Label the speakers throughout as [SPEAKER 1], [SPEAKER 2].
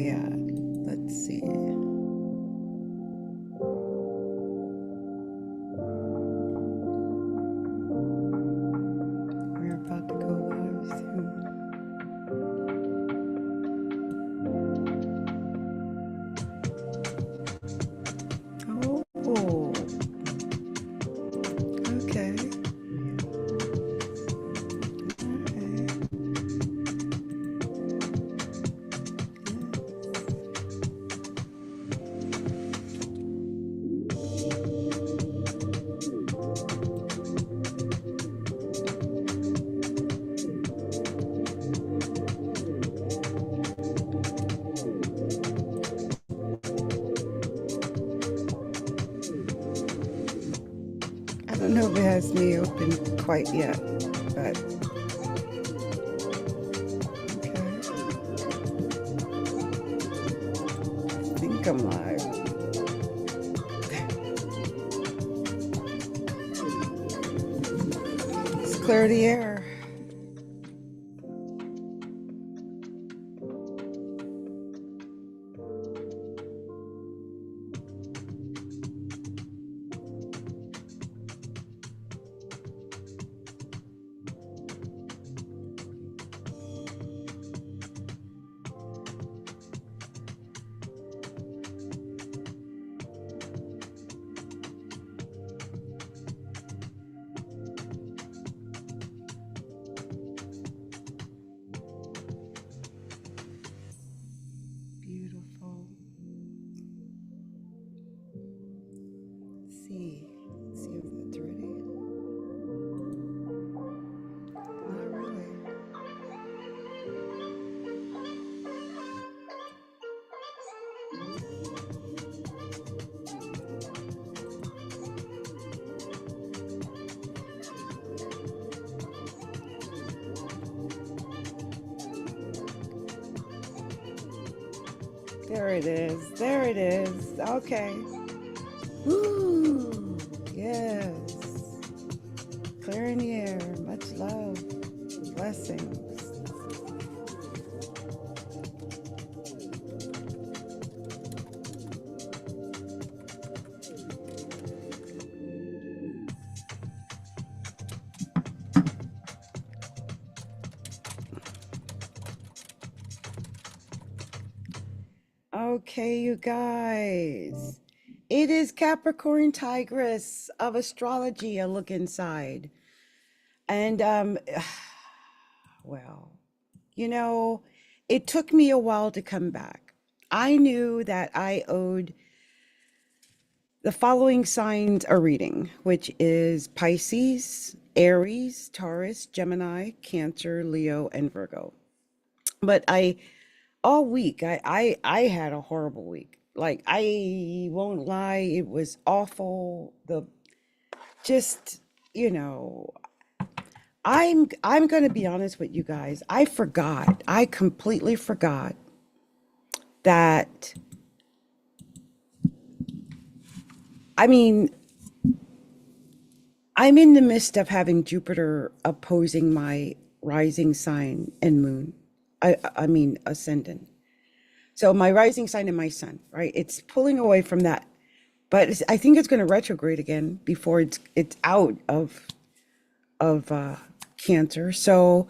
[SPEAKER 1] we at? Let's see. We're about to go live soon. Oh, okay. I don't know if it has me open quite yet, but okay. I think I'm live. Let's clear the air. Beautiful. Let's see if that's ready. Not really. There it is. There it is. Okay. Woo! Yes. Clearing the air. Much love. Blessings. Okay, you guys. It is Capricorntigress of astrology, a look inside. And well, you know, it took me a while to come back. I knew that I owed the following signs a reading, which is Pisces, Aries, Taurus, Gemini, Cancer, Leo, and Virgo. But all week, I had a horrible week. Like, I won't lie, it was awful. Just, you know, I'm going to be honest with you guys. I completely forgot that, I mean, I'm in the midst of having Jupiter opposing my rising sign and moon. I mean, ascendant. So my rising sign and my sun, right? It's pulling away from that, but I think it's going to retrograde again before it's out of Cancer. So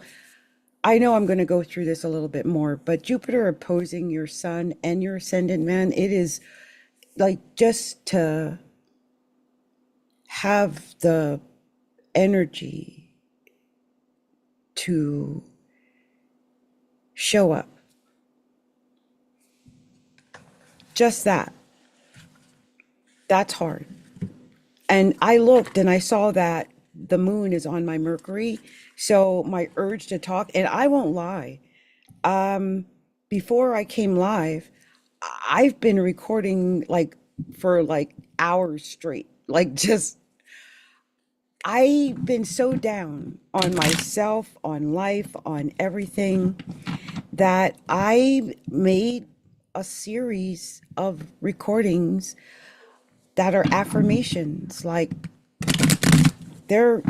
[SPEAKER 1] I know I'm going to go through this a little bit more, but Jupiter opposing your sun and your ascendant, man, it is like just to have the energy to show up. Just that's hard. And I looked and I saw that the moon is on my Mercury. So my urge to talk, and I won't lie, before I came live, I've been recording like for like hours straight. Like, just, I've been so down on myself, on life, on everything, that I made a series of recordings that are affirmations. Like, they're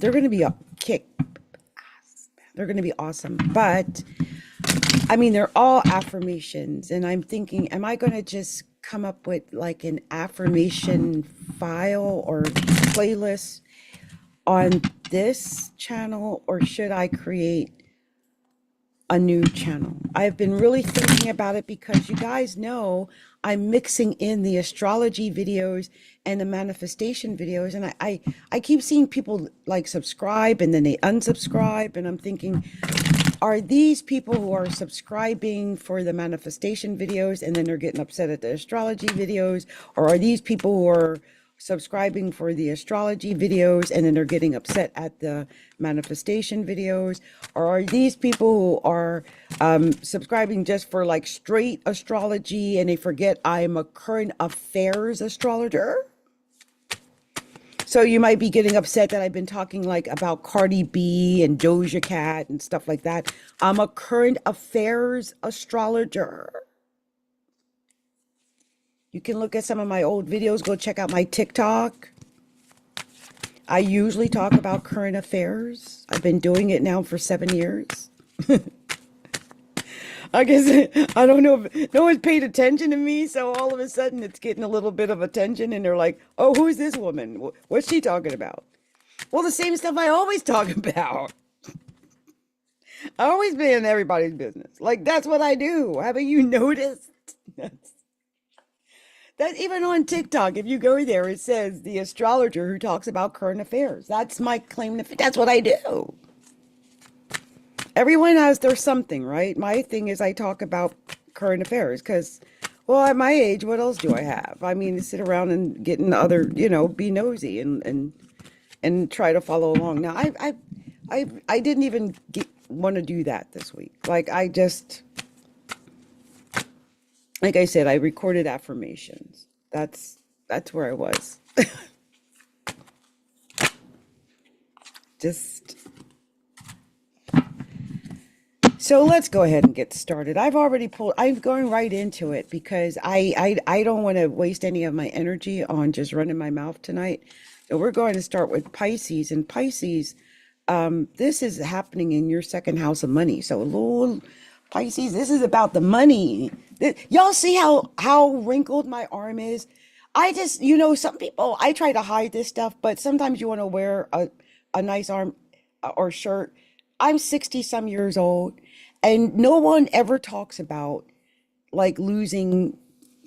[SPEAKER 1] going to be a kick. They're going to be awesome. But I mean, they're all affirmations. And I'm thinking, am I going to just come up with like an affirmation file or playlist on this channel, or should I create a new channel? I've been really thinking about it because you guys know I'm mixing in the astrology videos and the manifestation videos. And I keep seeing people like subscribe and then they unsubscribe. And I'm thinking, are these people who are subscribing for the manifestation videos and then they're getting upset at the astrology videos? Or are these people who are subscribing for the astrology videos and then they're getting upset at the manifestation videos? Or are these people who are subscribing just for like straight astrology and they forget I'm a current affairs astrologer? So you might be getting upset that I've been talking like about Cardi B and Doja Cat and stuff like that. I'm a current affairs astrologer. You can look at some of my old videos. Go check out my TikTok. I usually talk about current affairs. I've been doing it now for 7 years. I guess I don't know if no one's paid attention to me, so all of a sudden it's getting a little bit of attention, and they're like, "Oh, who's this woman? What's she talking about?" Well, the same stuff I always talk about. I always been in everybody's business. Like that's what I do. Haven't you noticed? That's even on TikTok. If you go there, it says the astrologer who talks about current affairs. That's my claim to fame. That's what I do. Everyone has their something, right? My thing is I talk about current affairs because, well, at my age, what else do I have? I mean, to sit around and get in other, be nosy and try to follow along. Now, I didn't even want to do that this week. Like like I said, I recorded affirmations. That's where I was. Just. So let's go ahead and get started. I'm going right into it because I don't want to waste any of my energy on just running my mouth tonight. So we're going to start with Pisces. And Pisces, this is happening in your second house of money. So Lord, Pisces, this is about the money. Y'all see how wrinkled my arm is? I just, some people, I try to hide this stuff, but sometimes you want to wear a nice arm or shirt. I'm 60 some years old. And no one ever talks about like losing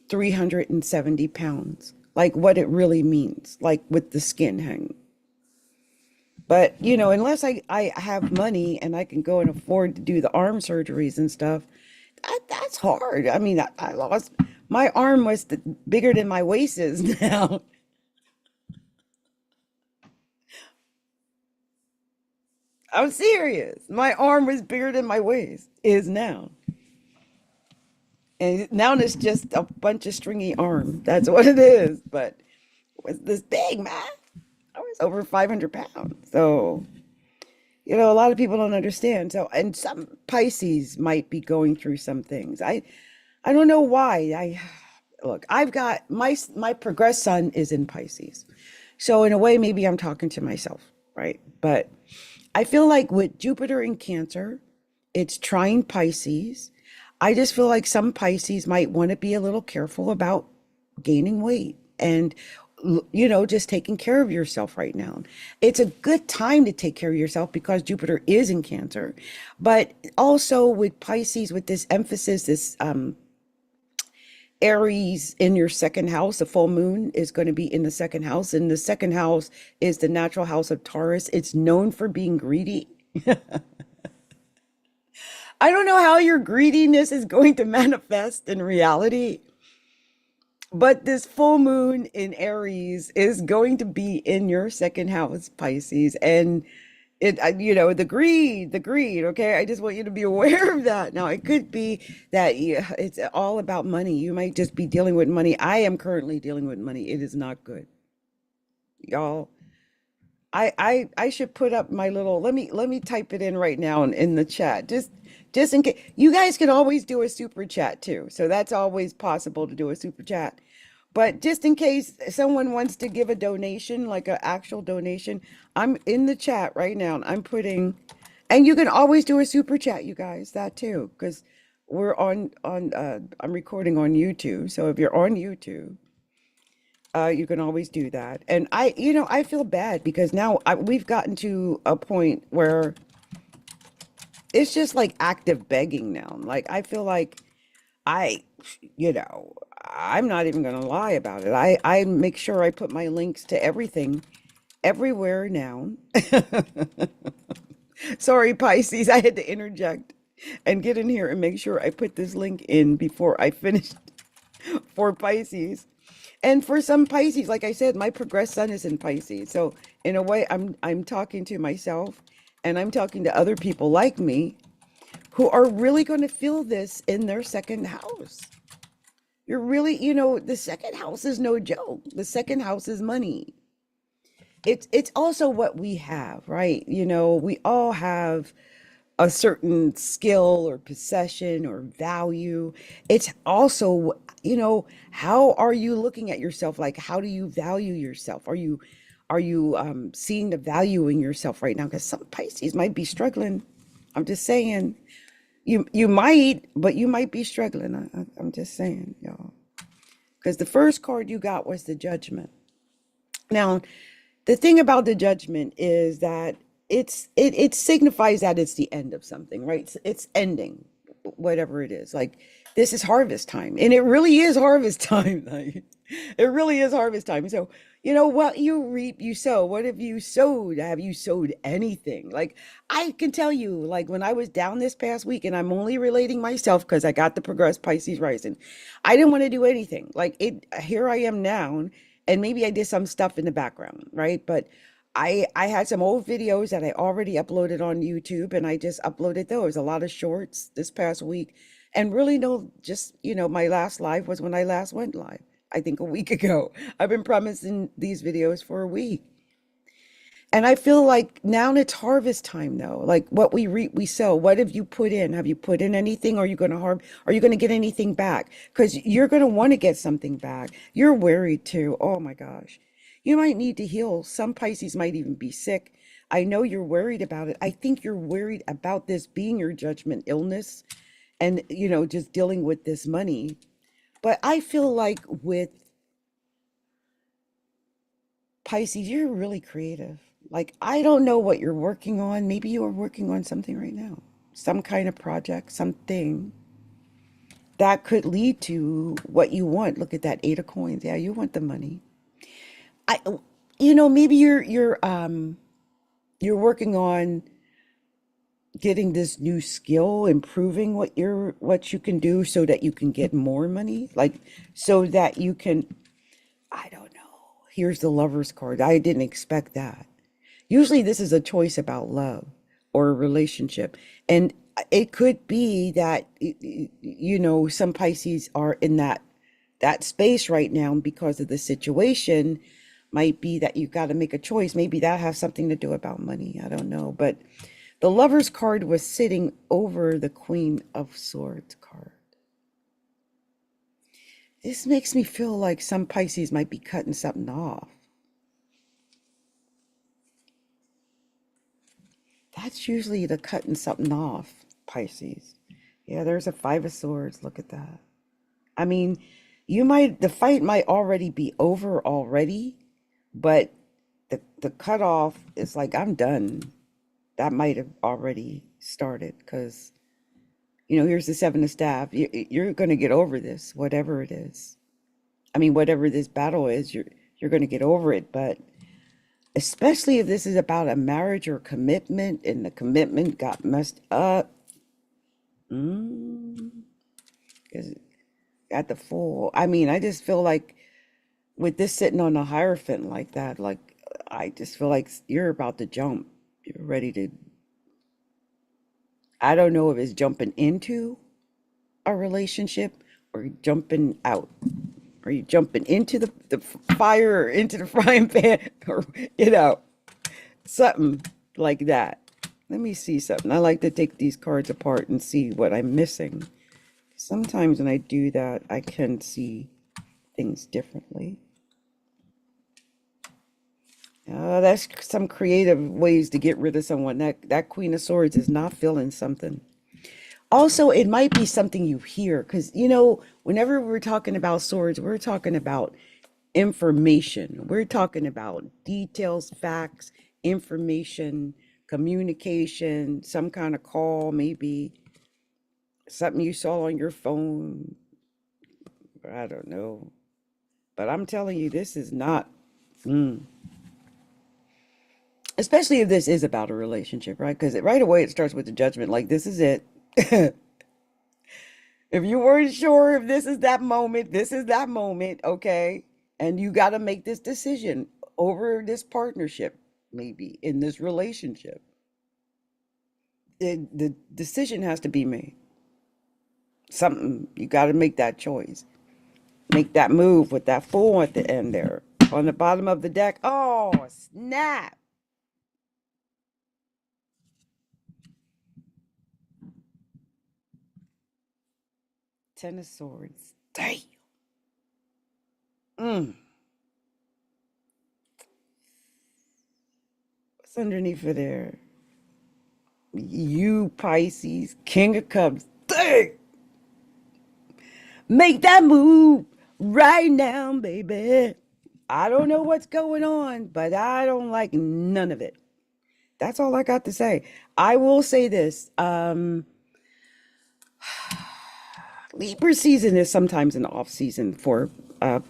[SPEAKER 1] 370 pounds, like what it really means, like with the skin hanging. But, unless I have money and I can go and afford to do the arm surgeries and stuff, that's hard. I mean, I lost, my arm was bigger than my waist is now. I'm serious. My arm was bigger than my waist is now. And now it's just a bunch of stringy arm. That's what it is. But it was this big, man. I was over 500 pounds. So, a lot of people don't understand. So, and some Pisces might be going through some things. I don't know why. Look, I've got my progressed sun is in Pisces. So in a way, maybe I'm talking to myself, right? But I feel like with Jupiter in Cancer, it's trying Pisces. I just feel like some Pisces might want to be a little careful about gaining weight and, just taking care of yourself right now. It's a good time to take care of yourself because Jupiter is in Cancer. But also with Pisces, with this emphasis, this Aries in your second house, the full moon is going to be in the second house. And the second house is the natural house of Taurus. It's known for being greedy. I don't know how your greediness is going to manifest in reality, but this full moon in Aries is going to be in your second house, Pisces. And the greed. Okay. I just want you to be aware of that. Now, it could be that it's all about money. You might just be dealing with money. I am currently dealing with money. It is not good. Y'all, I should put up my little, let me type it in right now in the chat. Just in case. You guys can always do a super chat too. So that's always possible to do a super chat. But just in case someone wants to give a donation, like an actual donation, I'm in the chat right now. And I'm putting, and you can always do a super chat, you guys, that too. Because we're I'm recording on YouTube. So if you're on YouTube, you can always do that. And I feel bad because now we've gotten to a point where it's just like active begging now. Like I feel like I, you know, I'm not even gonna lie about it. I make sure I put my links to everything everywhere now. Sorry, Pisces, I had to interject and get in here and make sure I put this link in before I finished for Pisces. And for some Pisces, like I said, my progressed sun is in Pisces. So in a way, I'm talking to myself and I'm talking to other people like me who are really going to feel this in their second house. You're really, the second house is no joke. The second house is money. It's also what we have, right? We all have a certain skill or possession or value. It's also, how are you looking at yourself? Like, how do you value yourself? Are you seeing the value in yourself right now? Because some Pisces might be struggling. I'm just saying, you might, but you might be struggling. I'm just saying, y'all. Because the first card you got was the Judgment. Now, the thing about the Judgment is that it signifies that it's the end of something, right? It's ending, whatever it is. Like this is harvest time, and it really is harvest time. Like it really is harvest time. So what you reap, you sow. What have you sowed? Have you sowed anything? Like I can tell you, like when I was down this past week, and I'm only relating myself because I got the progressed Pisces rising. I didn't want to do anything. Like it. Here I am now, and maybe I did some stuff in the background, right? But I had some old videos that I already uploaded on YouTube, and I just uploaded those. A lot of shorts this past week, and really no, just my last live was when I last went live. I think a week ago. I've been promising these videos for a week. And I feel like now it's harvest time though. Like what we reap, we sow. What have you put in? Have you put in anything? Are you going to Are you going to get anything back? Because you're going to want to get something back. You're worried too. Oh my gosh. You might need to heal. Some Pisces might even be sick. I know you're worried about it. I think you're worried about this being your Judgment illness and, just dealing with this money. But I feel like with Pisces, you're really creative. Like, I don't know what you're working on. Maybe you are working on something right now, some kind of project, something that could lead to what you want. Look at that Eight of Coins. Yeah, you want the money. I, maybe you're working on getting this new skill, improving what you can do so that you can get more money, like so that you can, I don't know. Here's the Lover's card. I didn't expect that. Usually this is a choice about love or a relationship. And it could be that, some Pisces are in that space right now because of the situation. Might be that you've got to make a choice. Maybe that has something to do about money. I don't know. But the Lover's card was sitting over the Queen of Swords card. This makes me feel like some Pisces might be cutting something off. That's usually the cutting something off, Pisces. Yeah, there's a Five of Swords. Look at that. I mean, the fight might already be over already, but the cutoff is like, I'm done. That might have already started because, here's the Seven of Staff. You're going to get over this, whatever it is. I mean, whatever this battle is, you're going to get over it, but especially if this is about a marriage or commitment and the commitment got messed up. Because at the Fool, I mean, I just feel like with this sitting on a Hierophant like that, like I just feel like you're about to jump. You're ready to, I don't know if it's jumping into a relationship or jumping out. Are you jumping into the fire or into the frying pan or, something like that. Let me see something. I like to take these cards apart and see what I'm missing. Sometimes when I do that, I can see things differently. That's some creative ways to get rid of someone. That Queen of Swords is not feeling something. Also, it might be something you hear because, you know, whenever we're talking about swords, we're talking about information. We're talking about details, facts, information, communication, some kind of call, maybe something you saw on your phone. I don't know. But I'm telling you, this is not, mm, especially if this is about a relationship, right? Because right away it starts with the judgment, like, this is it. If you weren't sure if this is that moment, this is that moment, okay? And you got to make this decision over this partnership, maybe in this relationship. The decision has to be made. Something, you got to make that choice. Make that move with that fool at the end there. On the bottom of the deck. Oh, snap. Ten of Swords. Damn. Mm. What's underneath of there? You Pisces, King of Cups. Dang. Make that move right now, baby. I don't know what's going on, but I don't like none of it. That's all I got to say. I will say this. Libra season is sometimes an off season for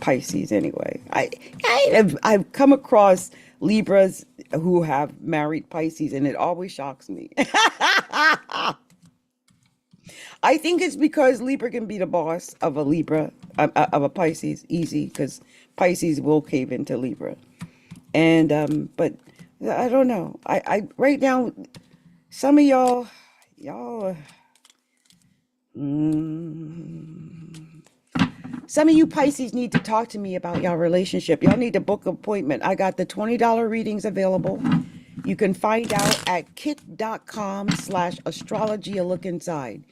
[SPEAKER 1] Pisces anyway. I've come across Libras who have married Pisces, and it always shocks me. I think it's because Libra can be the boss of a Libra, of a Pisces, easy, because Pisces will cave into Libra. And but I don't know. I right now, some of y'all, mm, some of you Pisces need to talk to me about y'all relationship. Y'all need to book an appointment. I got the $20 readings available. You can find out at kit.com/astrology a look inside.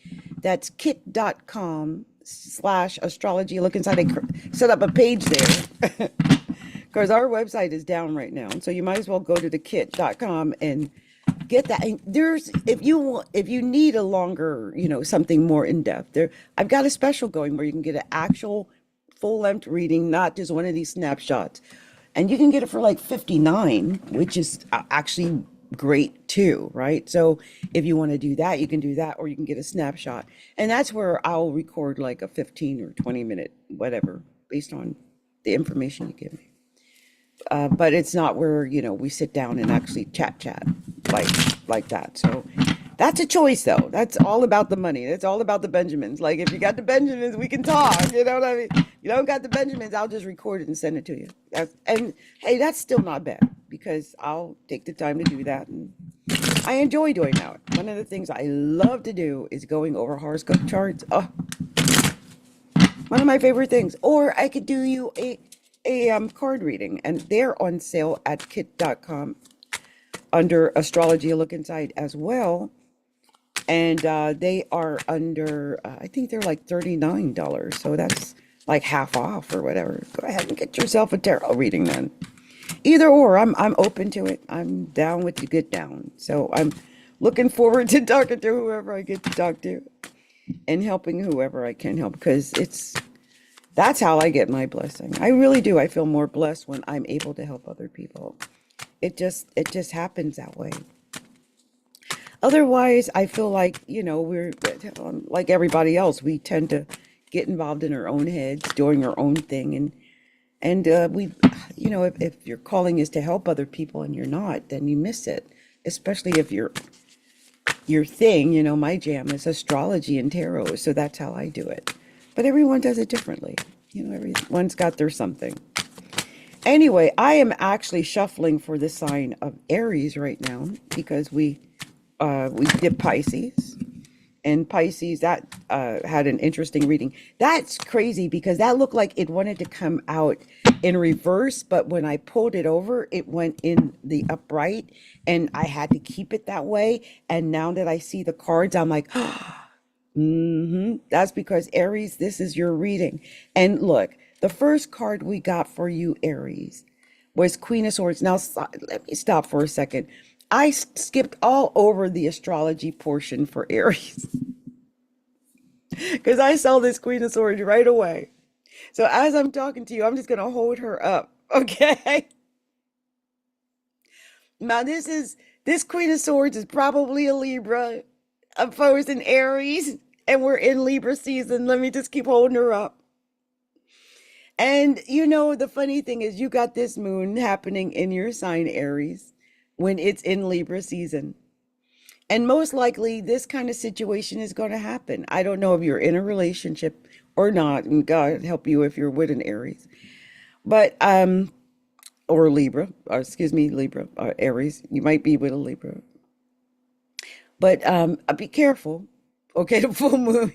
[SPEAKER 1] That's kit.com/astrology a look inside. I set up a page there because our website is down right now. So you might as well go to the kit.com and get that. And there's, if you need a longer, you know, something more in depth there, I've got a special going where you can get an actual full length reading, not just one of these snapshots. And you can get it for like 59, which is actually great too, right? So if you want to do that, you can do that, or you can get a snapshot. And that's where I'll record like a 15 or 20 minute, whatever, based on the information you give me. But it's not where, you know, we sit down and actually chat like like that. So that's a choice though. That's all about the money. That's all about the Benjamins. Like, if you got the Benjamins, we can talk. You know what I mean? You don't got the Benjamins, I'll just record it and send it to you. And hey, that's still not bad because I'll take the time to do that. And I enjoy doing that. One of the things I love to do is going over horoscope charts. Oh, one of my favorite things. Or I could do you a card reading, and they're on sale at kit.com under Astrology a look inside as well. And they are under I think they're like $39, so that's like half off or whatever. Go ahead and get yourself a tarot reading then. Either or, I'm open to it. I'm down with the get down. So I'm looking forward to talking to whoever I get to talk to and helping whoever I can help, because that's how I get my blessing. I really do. I feel more blessed when I'm able to help other people. It just happens that way. Otherwise, I feel like, you know, we're like everybody else. We tend to get involved in our own heads, doing our own thing, and we, you know, if your calling is to help other people and you're not, then you miss it. Especially if your thing, you know, my jam is astrology and tarot, so that's how I do it. But everyone does it differently. You know, everyone's got their something. Anyway, I am actually shuffling for the sign of Aries right now because we did Pisces, and Pisces, that had an interesting reading. That's crazy because that looked like it wanted to come out in reverse, but when I pulled it over, it went in the upright, and I had to keep it that way. And now that I see the cards, I'm like, that's because Aries, this is your reading. And look, the first card we got for you, Aries, was Queen of Swords. Now, let me stop for a second. I skipped all over the astrology portion for Aries. Because I saw this Queen of Swords right away. So as I'm talking to you, I'm just going to hold her up. Okay. Now this Queen of Swords is probably a Libra, opposed in Aries, and we're in Libra season. Let me just keep holding her up. And the funny thing is you got this moon happening in your sign Aries when it's in Libra season. And most likely this kind of situation is going to happen. I don't know if you're in a relationship or not, and God help you if you're with an Aries. But or Libra, or excuse me, Libra or Aries. You might be with a Libra. But be careful. Okay, the full moon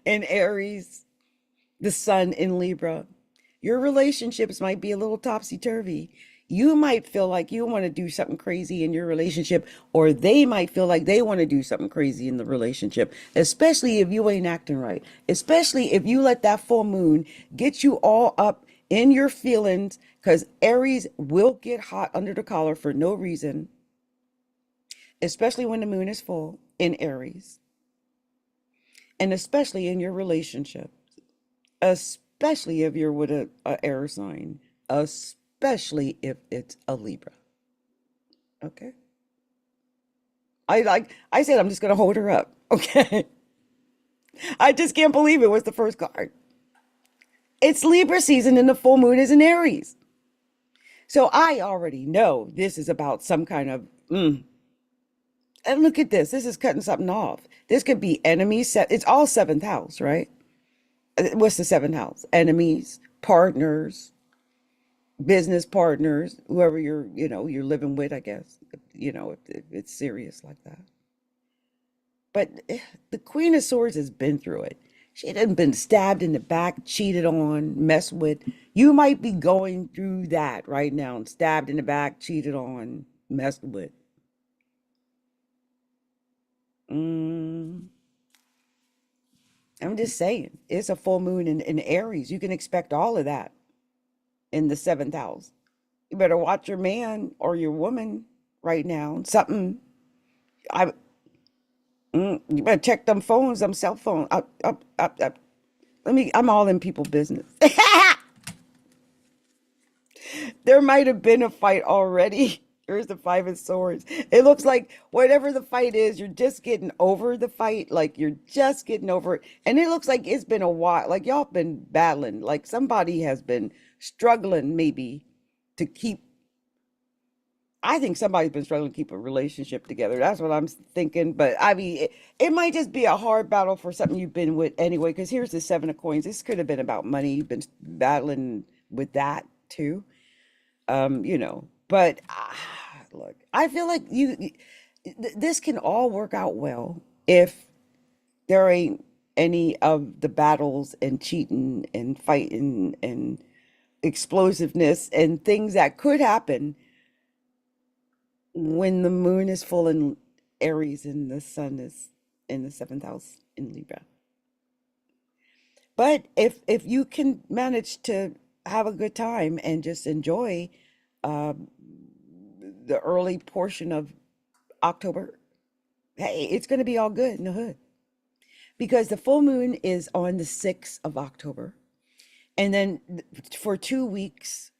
[SPEAKER 1] in Aries, the sun in Libra. Your relationships might be a little topsy-turvy. You might feel like you want to do something crazy in your relationship, or they might feel like they want to do something crazy in the relationship, especially if you ain't acting right, especially if you let that full moon get you all up in your feelings, because Aries will get hot under the collar for no reason, especially when the moon is full in Aries, and especially in your relationship, especially if you're with a air sign, especially if it's a Libra. Okay. I said I'm just gonna hold her up. Okay. I just can't believe it was the first card. It's Libra season and the full moon is in Aries. So I already know this is about some kind of and look at this. This is cutting something off. This could be enemies. It's all seventh house, right? What's the seventh house? Enemies, partners, business partners, whoever you're living with, I guess, if it's serious like that. But the Queen of Swords has been through it. She hadn't been stabbed in the back, cheated on, messed with. You might be going through that right now, stabbed in the back, cheated on, messed with. Mm, I'm just saying, it's a full moon in Aries. You can expect all of that in the seventh house. You better watch your man or your woman right now. Something. I You better check them phones, them cell phone. Up. I'm all in people business. There might have been a fight already. Here's the Five of Swords. It looks like whatever the fight is, you're just getting over the fight. Like you're just getting over it. And it looks like it's been a while. Like y'all been battling. Like somebody has been struggling maybe to keep. I think somebody's been struggling to keep a relationship together. That's what I'm thinking. But I mean, it might just be a hard battle for something you've been with anyway. Because here's the Seven of Coins. This could have been about money. You've been battling with that too. But look, I feel like this can all work out well if there ain't any of the battles and cheating and fighting and explosiveness and things that could happen when the moon is full in Aries and the sun is in the seventh house in Libra. But if you can manage to have a good time and just enjoy um, the early portion of October, hey, it's going to be all good in the hood because the full moon is on the 6th of October. And then for 2 weeks,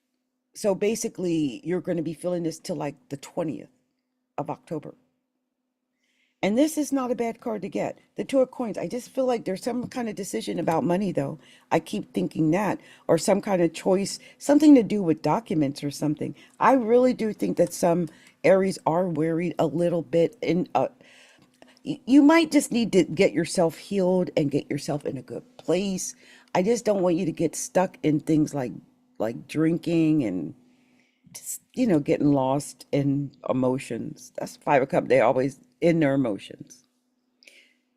[SPEAKER 1] so basically you're going to be feeling this till like the 20th of October. And this is not a bad card to get. The Two of Coins. I just feel like there's some kind of decision about money, though. I keep thinking that, or some kind of choice, something to do with documents or something. I really do think that some Aries are worried a little bit. You might just need to get yourself healed and get yourself in a good place. I just don't want you to get stuck in things like drinking and just getting lost in emotions. That's Five of Cups. They always in their emotions.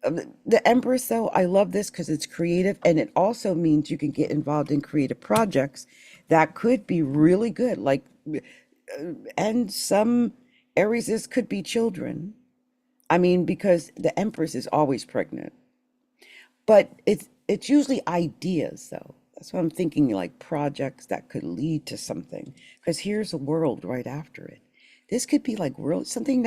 [SPEAKER 1] The Empress, though, I love this because it's creative, and it also means you can get involved in creative projects that could be really good. Like, and some Aries could be children. I mean, because the Empress is always pregnant, but it's usually ideas, though. That's what I'm thinking, like projects that could lead to something. Because here's a world right after it. This could be like world something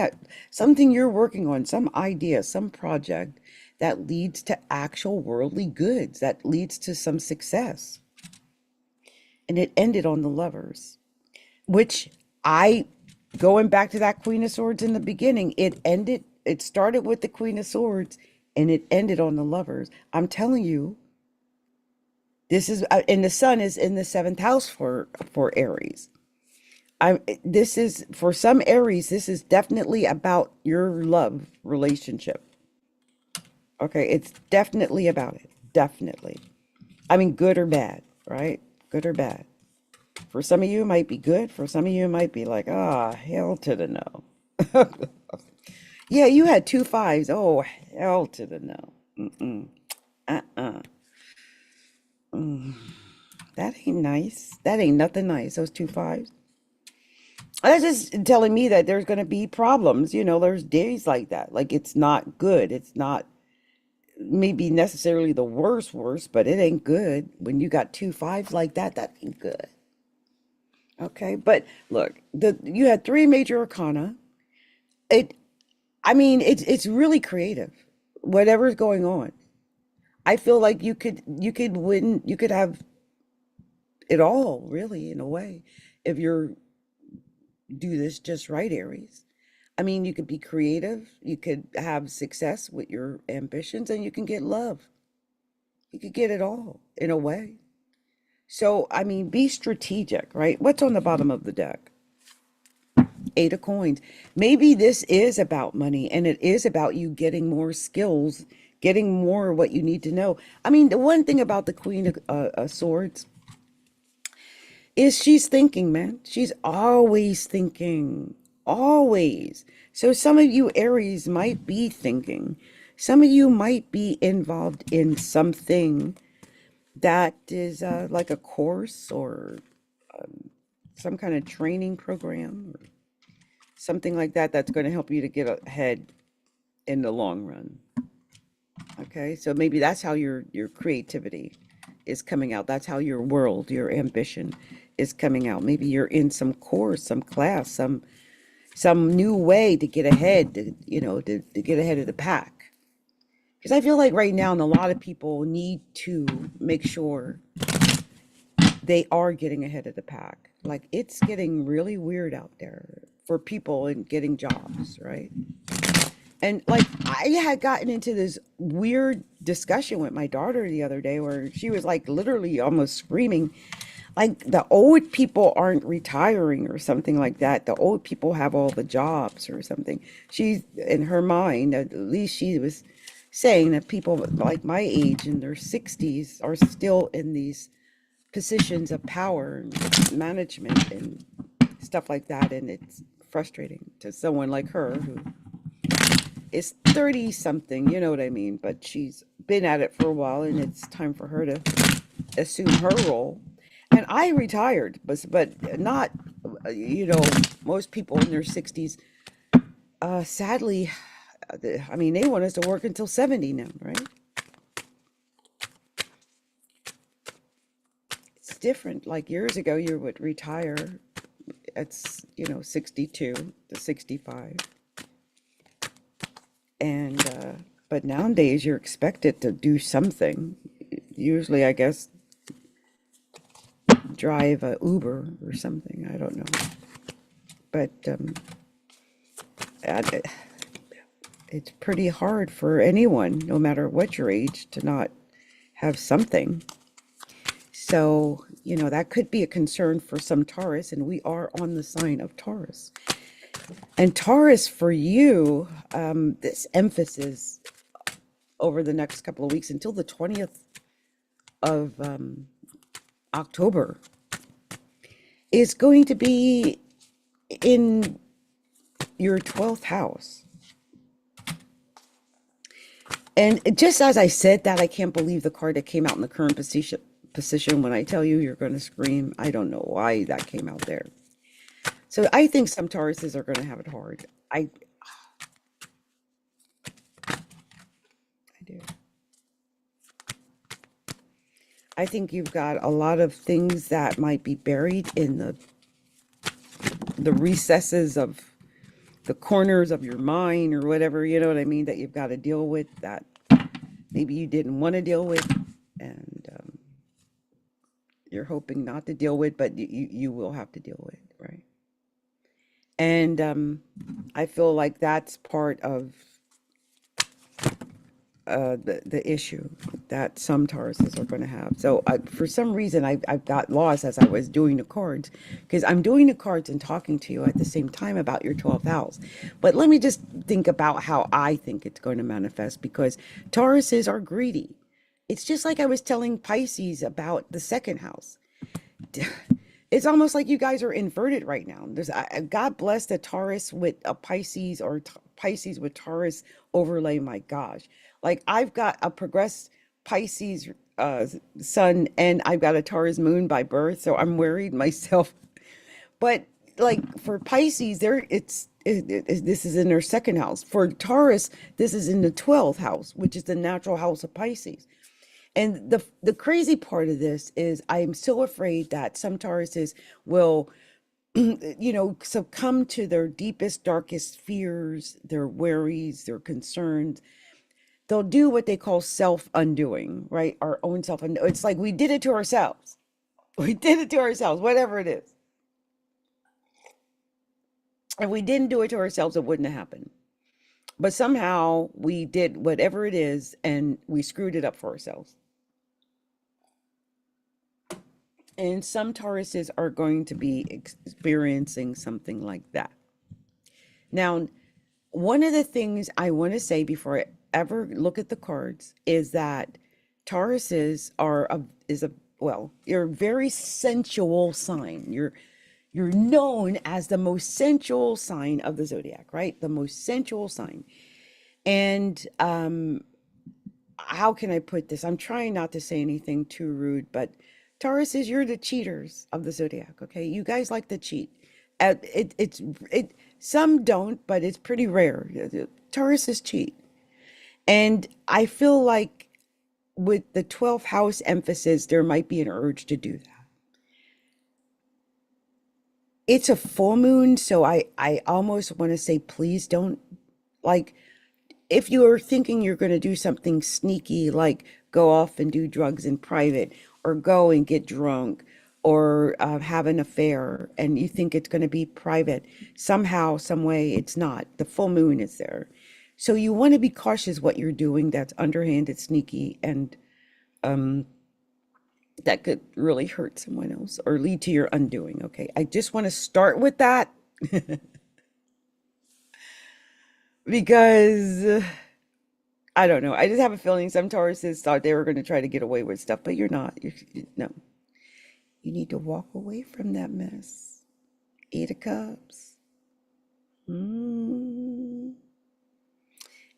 [SPEAKER 1] you're working on, some idea, some project that leads to actual worldly goods, that leads to some success. And it ended on the Lovers, which going back to that Queen of Swords in the beginning, it started with the Queen of Swords and it ended on the Lovers. I'm telling you, this is, and the sun is in the seventh house for Aries. This is, for some Aries, this is definitely about your love relationship. Okay, it's definitely about it. Definitely. I mean, good or bad, right? Good or bad. For some of you, it might be good. For some of you, it might be like, hell to the no. Yeah, you had two fives. Oh, hell to the no. Mm-mm. Uh-uh. That ain't nice. That ain't nothing nice. Those two fives. That's just telling me that there's going to be problems. There's days like that. Like it's not good. It's not maybe necessarily the worst, but it ain't good. When you got two fives like that, that ain't good. Okay, but look, you had three major arcana. It, I mean, it's really creative. Whatever's going on, I feel like you could win. You could have it all, really, in a way, if you're do this just right, Aries. I mean, you could be creative, you could have success with your ambitions, and you can get love. You could get it all in a way. So, I mean, be strategic, right? What's on the bottom of the deck? Eight of Coins. Maybe this is about money and it is about you getting more skills, getting more what you need to know. I mean, the one thing about the Queen of Swords is she's thinking, man. She's always thinking, always. So some of you Aries might be thinking. Some of you might be involved in something that is like a course or some kind of training program or something like that that's going to help you to get ahead in the long run. Okay, so maybe that's how your creativity is coming out. That's how your world, your ambition is coming out. Maybe you're in some course, some class, some new way to get ahead, to get ahead of the pack. Because I feel like right now, and a lot of people need to make sure they are getting ahead of the pack. Like it's getting really weird out there for people and getting jobs, right? And like I had gotten into this weird discussion with my daughter the other day where she was like literally almost screaming, like the old people aren't retiring or something like that. The old people have all the jobs or something. She's in her mind, at least she was saying that people like my age in their 60s are still in these positions of power and management and stuff like that. And it's frustrating to someone like her who is 30 something, you know what I mean? But she's been at it for a while and it's time for her to assume her role. And I retired, but not, most people in their 60s, sadly, I mean, they want us to work until 70 now, right? It's different. Like years ago, you would retire at, 62 to 65. And, but nowadays you're expected to do something. Usually, I guess, drive a Uber or something. I don't know. But it's pretty hard for anyone, no matter what your age, to not have something. So, that could be a concern for some Taurus, and we are on the sign of Taurus. And Taurus, for you, this emphasis over the next couple of weeks until the 20th of October is going to be in your 12th house. And just as I said that, I can't believe the card that came out in the current position. When I tell you, you're going to scream. I don't know why that came out there. So I think some Tauruses are going to have it hard. I do. I think you've got a lot of things that might be buried in the recesses of the corners of your mind or whatever, you know what I mean, that you've got to deal with that maybe you didn't want to deal with, and you're hoping not to deal with, but you will have to deal with, right? And I feel like that's part of the issue that some Tauruses are going to have. So for some reason, I've got lost as I was doing the cards, because I'm doing the cards and talking to you at the same time about your 12th house. But let me just think about how I think it's going to manifest, because Tauruses are greedy. It's just like I was telling Pisces about the second house. It's almost like you guys are inverted right now. God bless the Taurus with a Pisces, or Pisces with Taurus overlay. My gosh. Like, I've got a progressed Pisces sun, and I've got a Taurus moon by birth. So I'm worried myself. But like for Pisces, this is in their second house. For Taurus, this is in the 12th house, which is the natural house of Pisces. And the crazy part of this is I'm so afraid that some Tauruses will, succumb to their deepest, darkest fears, their worries, their concerns. They'll do what they call self-undoing, right? Our own self-undoing. It's like we did it to ourselves. We did it to ourselves, whatever it is. If we didn't do it to ourselves, it wouldn't have happened. But somehow we did whatever it is, and we screwed it up for ourselves. And some Tauruses are going to be experiencing something like that. Now, one of the things I want to say before I ever look at the cards is that Tauruses you're a very sensual sign. You're known as the most sensual sign of the zodiac, right? The most sensual sign. And how can I put this? I'm trying not to say anything too rude, but Tauruses, you're the cheaters of the zodiac, okay? You guys like to cheat. Some don't, but it's pretty rare. Tauruses cheat. And I feel like with the 12th house emphasis, there might be an urge to do that. It's a full moon, so I almost want to say, please don't, like, if you are thinking you're going to do something sneaky, like go off and do drugs in private, or go and get drunk, or have an affair, and you think it's going to be private, somehow, some way, it's not. The full moon is there. So you want to be cautious what you're doing that's underhanded, sneaky, and that could really hurt someone else or lead to your undoing. Okay, I just want to start with that because I don't know. I just have a feeling some Tauruses thought they were going to try to get away with stuff, but you're not. No. You need to walk away from that mess. 8 of Cups.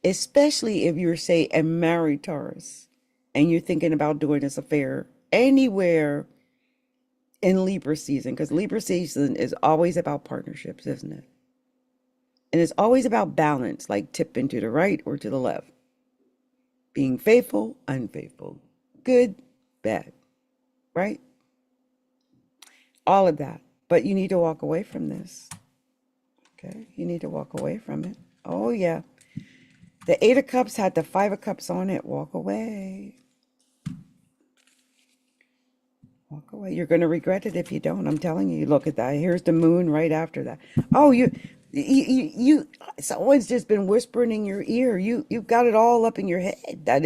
[SPEAKER 1] Especially if you're, say, a married Taurus and you're thinking about doing this affair anywhere in Libra season, because Libra season is always about partnerships, isn't it? And it's always about balance, like tipping to the right or to the left. Being faithful, unfaithful, good, bad, right? All of that. But you need to walk away from this. Okay? You need to walk away from it. Oh, yeah. The 8 of Cups had the 5 of Cups on it. Walk away. Walk away. You're going to regret it if you don't. I'm telling you. Look at that. Here's the moon right after that. Oh, you someone's just been whispering in your ear. You've got it all up in your head that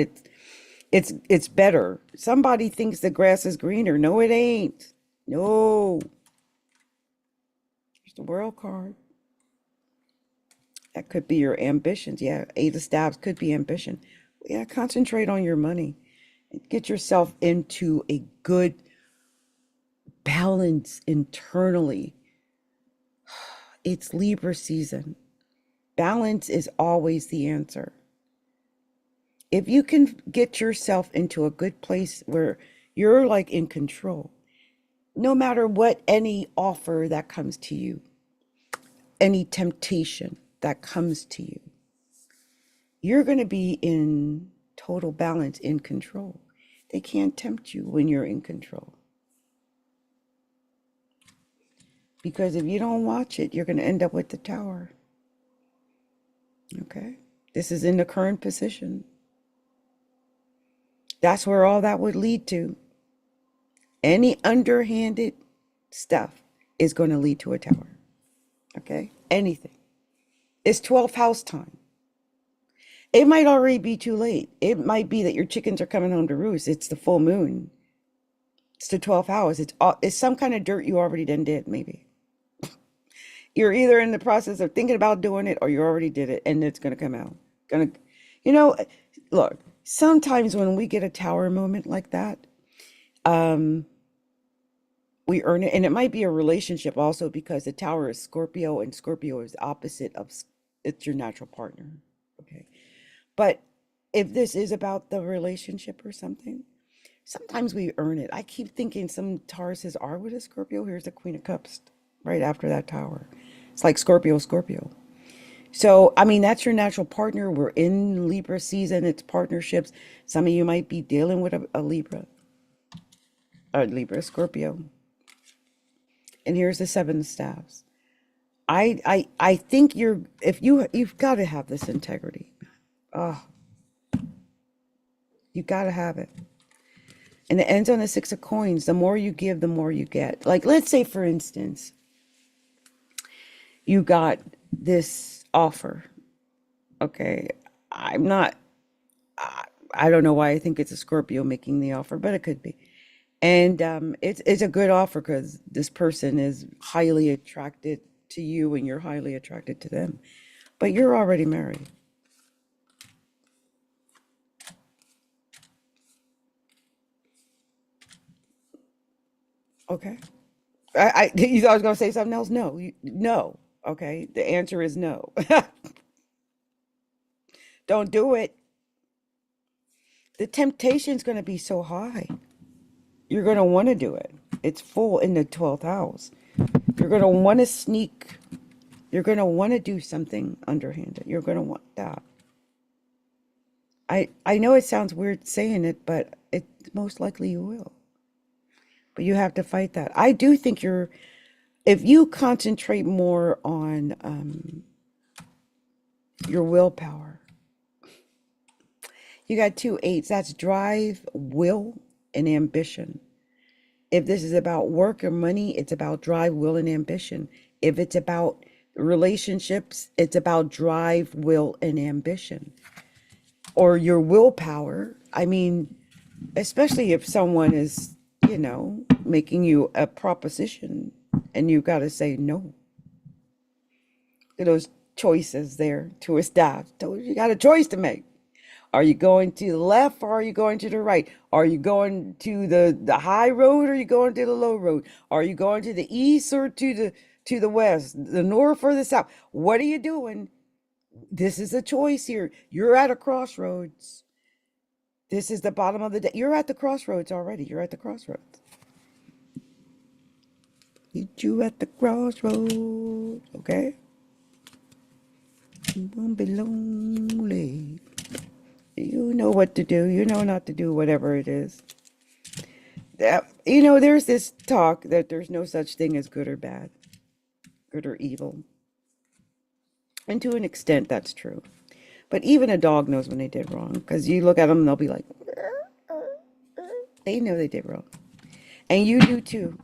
[SPEAKER 1] it's better. Somebody thinks the grass is greener. No, it ain't. No. Here's the World card. That could be your ambitions. Yeah, 8 of Staves could be ambition. Yeah, concentrate on your money. Get yourself into a good balance internally. It's Libra season. Balance is always the answer. If you can get yourself into a good place where you're like in control, no matter what any offer that comes to you, any temptation that comes to you, you're going to be in total balance, in control. They can't tempt you when you're in control. Because if you don't watch it, you're going to end up with the Tower. Okay? This is in the current position. That's where all that would lead to. Any underhanded stuff is going to lead to a tower. Okay? Anything. It's 12th house time. It might already be too late. It might be that your chickens are coming home to roost. It's the full moon. It's the 12th house. It's some kind of dirt you already done did, maybe. You're either in the process of thinking about doing it or you already did it and it's going to come out. You know, look, sometimes when we get a tower moment like that, we earn it. And it might be a relationship also because the tower is Scorpio and Scorpio is opposite of, it's your natural partner. Okay. But if this is about the relationship or something, sometimes we earn it. I keep thinking some Tauruses are with a Scorpio. Here's the Queen of Cups right after that tower. It's like Scorpio, Scorpio. So, I mean, that's your natural partner. We're in Libra season. It's partnerships. Some of you might be dealing with a Libra, Scorpio. And here's the Seven of Staves. I think you've got to have this integrity. Oh, you got to have it. And it ends on the Six of Coins. The more you give, the more you get. Like, let's say, for instance, you got this offer. Okay. I don't know why I think it's a Scorpio making the offer, but it could be. And it's a good offer because this person is highly attracted to you and you're highly attracted to them. But you're already married. Okay. You thought I was going to say something else? No. No. Okay. The answer is no. Don't do it. The temptation's going to be so high. You're going to want to do it. It's full in the 12th house. You're going to want to sneak. You're going to want to do something underhanded. You're going to want that. I know it sounds weird saying it, but it most likely you will. But you have to fight that. I do think if you concentrate more on your willpower, you got 2 8s. That's drive, will, and ambition. If this is about work or money, it's about drive, will, and ambition. If it's about relationships, it's about drive, will, and ambition. Or your willpower. I mean, especially if someone is, making you a proposition and you've got to say no. Those choices there to a staff. You got a choice to make. Are you going to the left or are you going to the right? Are you going to the high road or are you going to the low road? Are you going to the east or to the west, the north or the south? What are you doing? This is a choice here. You're at a crossroads. This is the bottom of the day. You're at the crossroads already. You're at the crossroads. Meet you at the crossroads, okay? You won't be lonely. You know what to do. You know not to do whatever it is. There's this talk that there's no such thing as good or bad, good or evil. And to an extent, that's true. But even a dog knows when they did wrong. Because you look at them and they'll be like, they know they did wrong. And you do too.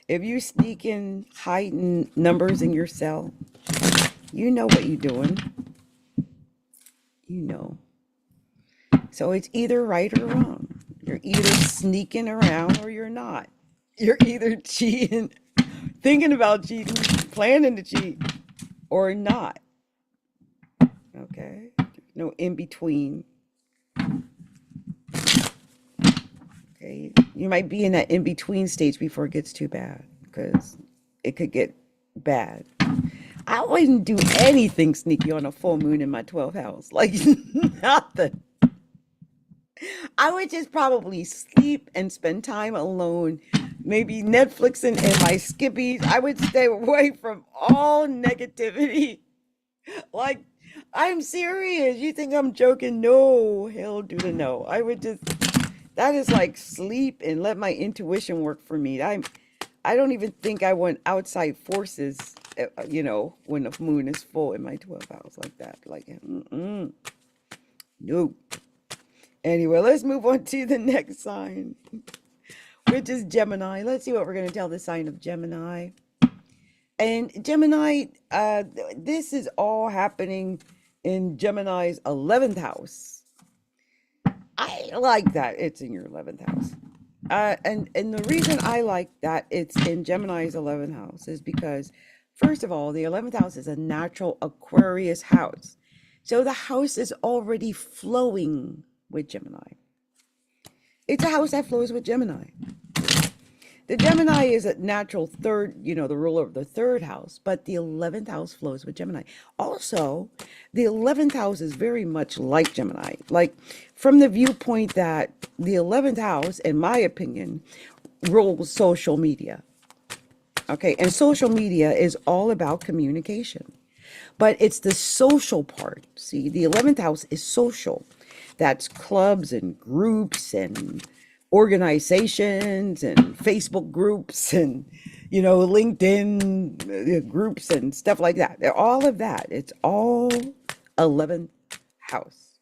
[SPEAKER 1] If you sneak in hiding numbers in your cell, you know what you're doing. You know. So it's either right or wrong. You're either sneaking around or you're not. You're either cheating, thinking about cheating, planning to cheat, or not. Okay? No in between. Okay? You might be in that in between stage before it gets too bad because it could get bad. I wouldn't do anything sneaky on a full moon in my 12th house. Like nothing. I would just probably sleep and spend time alone, maybe Netflixing and my skippies. I would stay away from all negativity. Like, I'm serious. You think I'm joking? No, hell to the no. That is like sleep and let my intuition work for me. I don't even think I want outside forces, when the moon is full in my 12th house like that. Like, no. Anyway, let's move on to the next sign, which is Gemini. Let's see what we're going to tell the sign of Gemini. And Gemini, this is all happening in Gemini's 11th house. I like that it's in your 11th house. And the reason I like that it's in Gemini's 11th house is because, first of all, the 11th house is a natural Aquarius house. So the house is already flowing with Gemini. It's a house that flows with Gemini. The Gemini is a natural third, the ruler of the third house, but the 11th house flows with Gemini. Also, the 11th house is very much like Gemini, like from the viewpoint that the 11th house, in my opinion, rules social media. Okay, and social media is all about communication, but it's the social part. See, the 11th house is social. That's clubs and groups and organizations and Facebook groups and LinkedIn groups and stuff like that. They're all of that. It's all 11th house.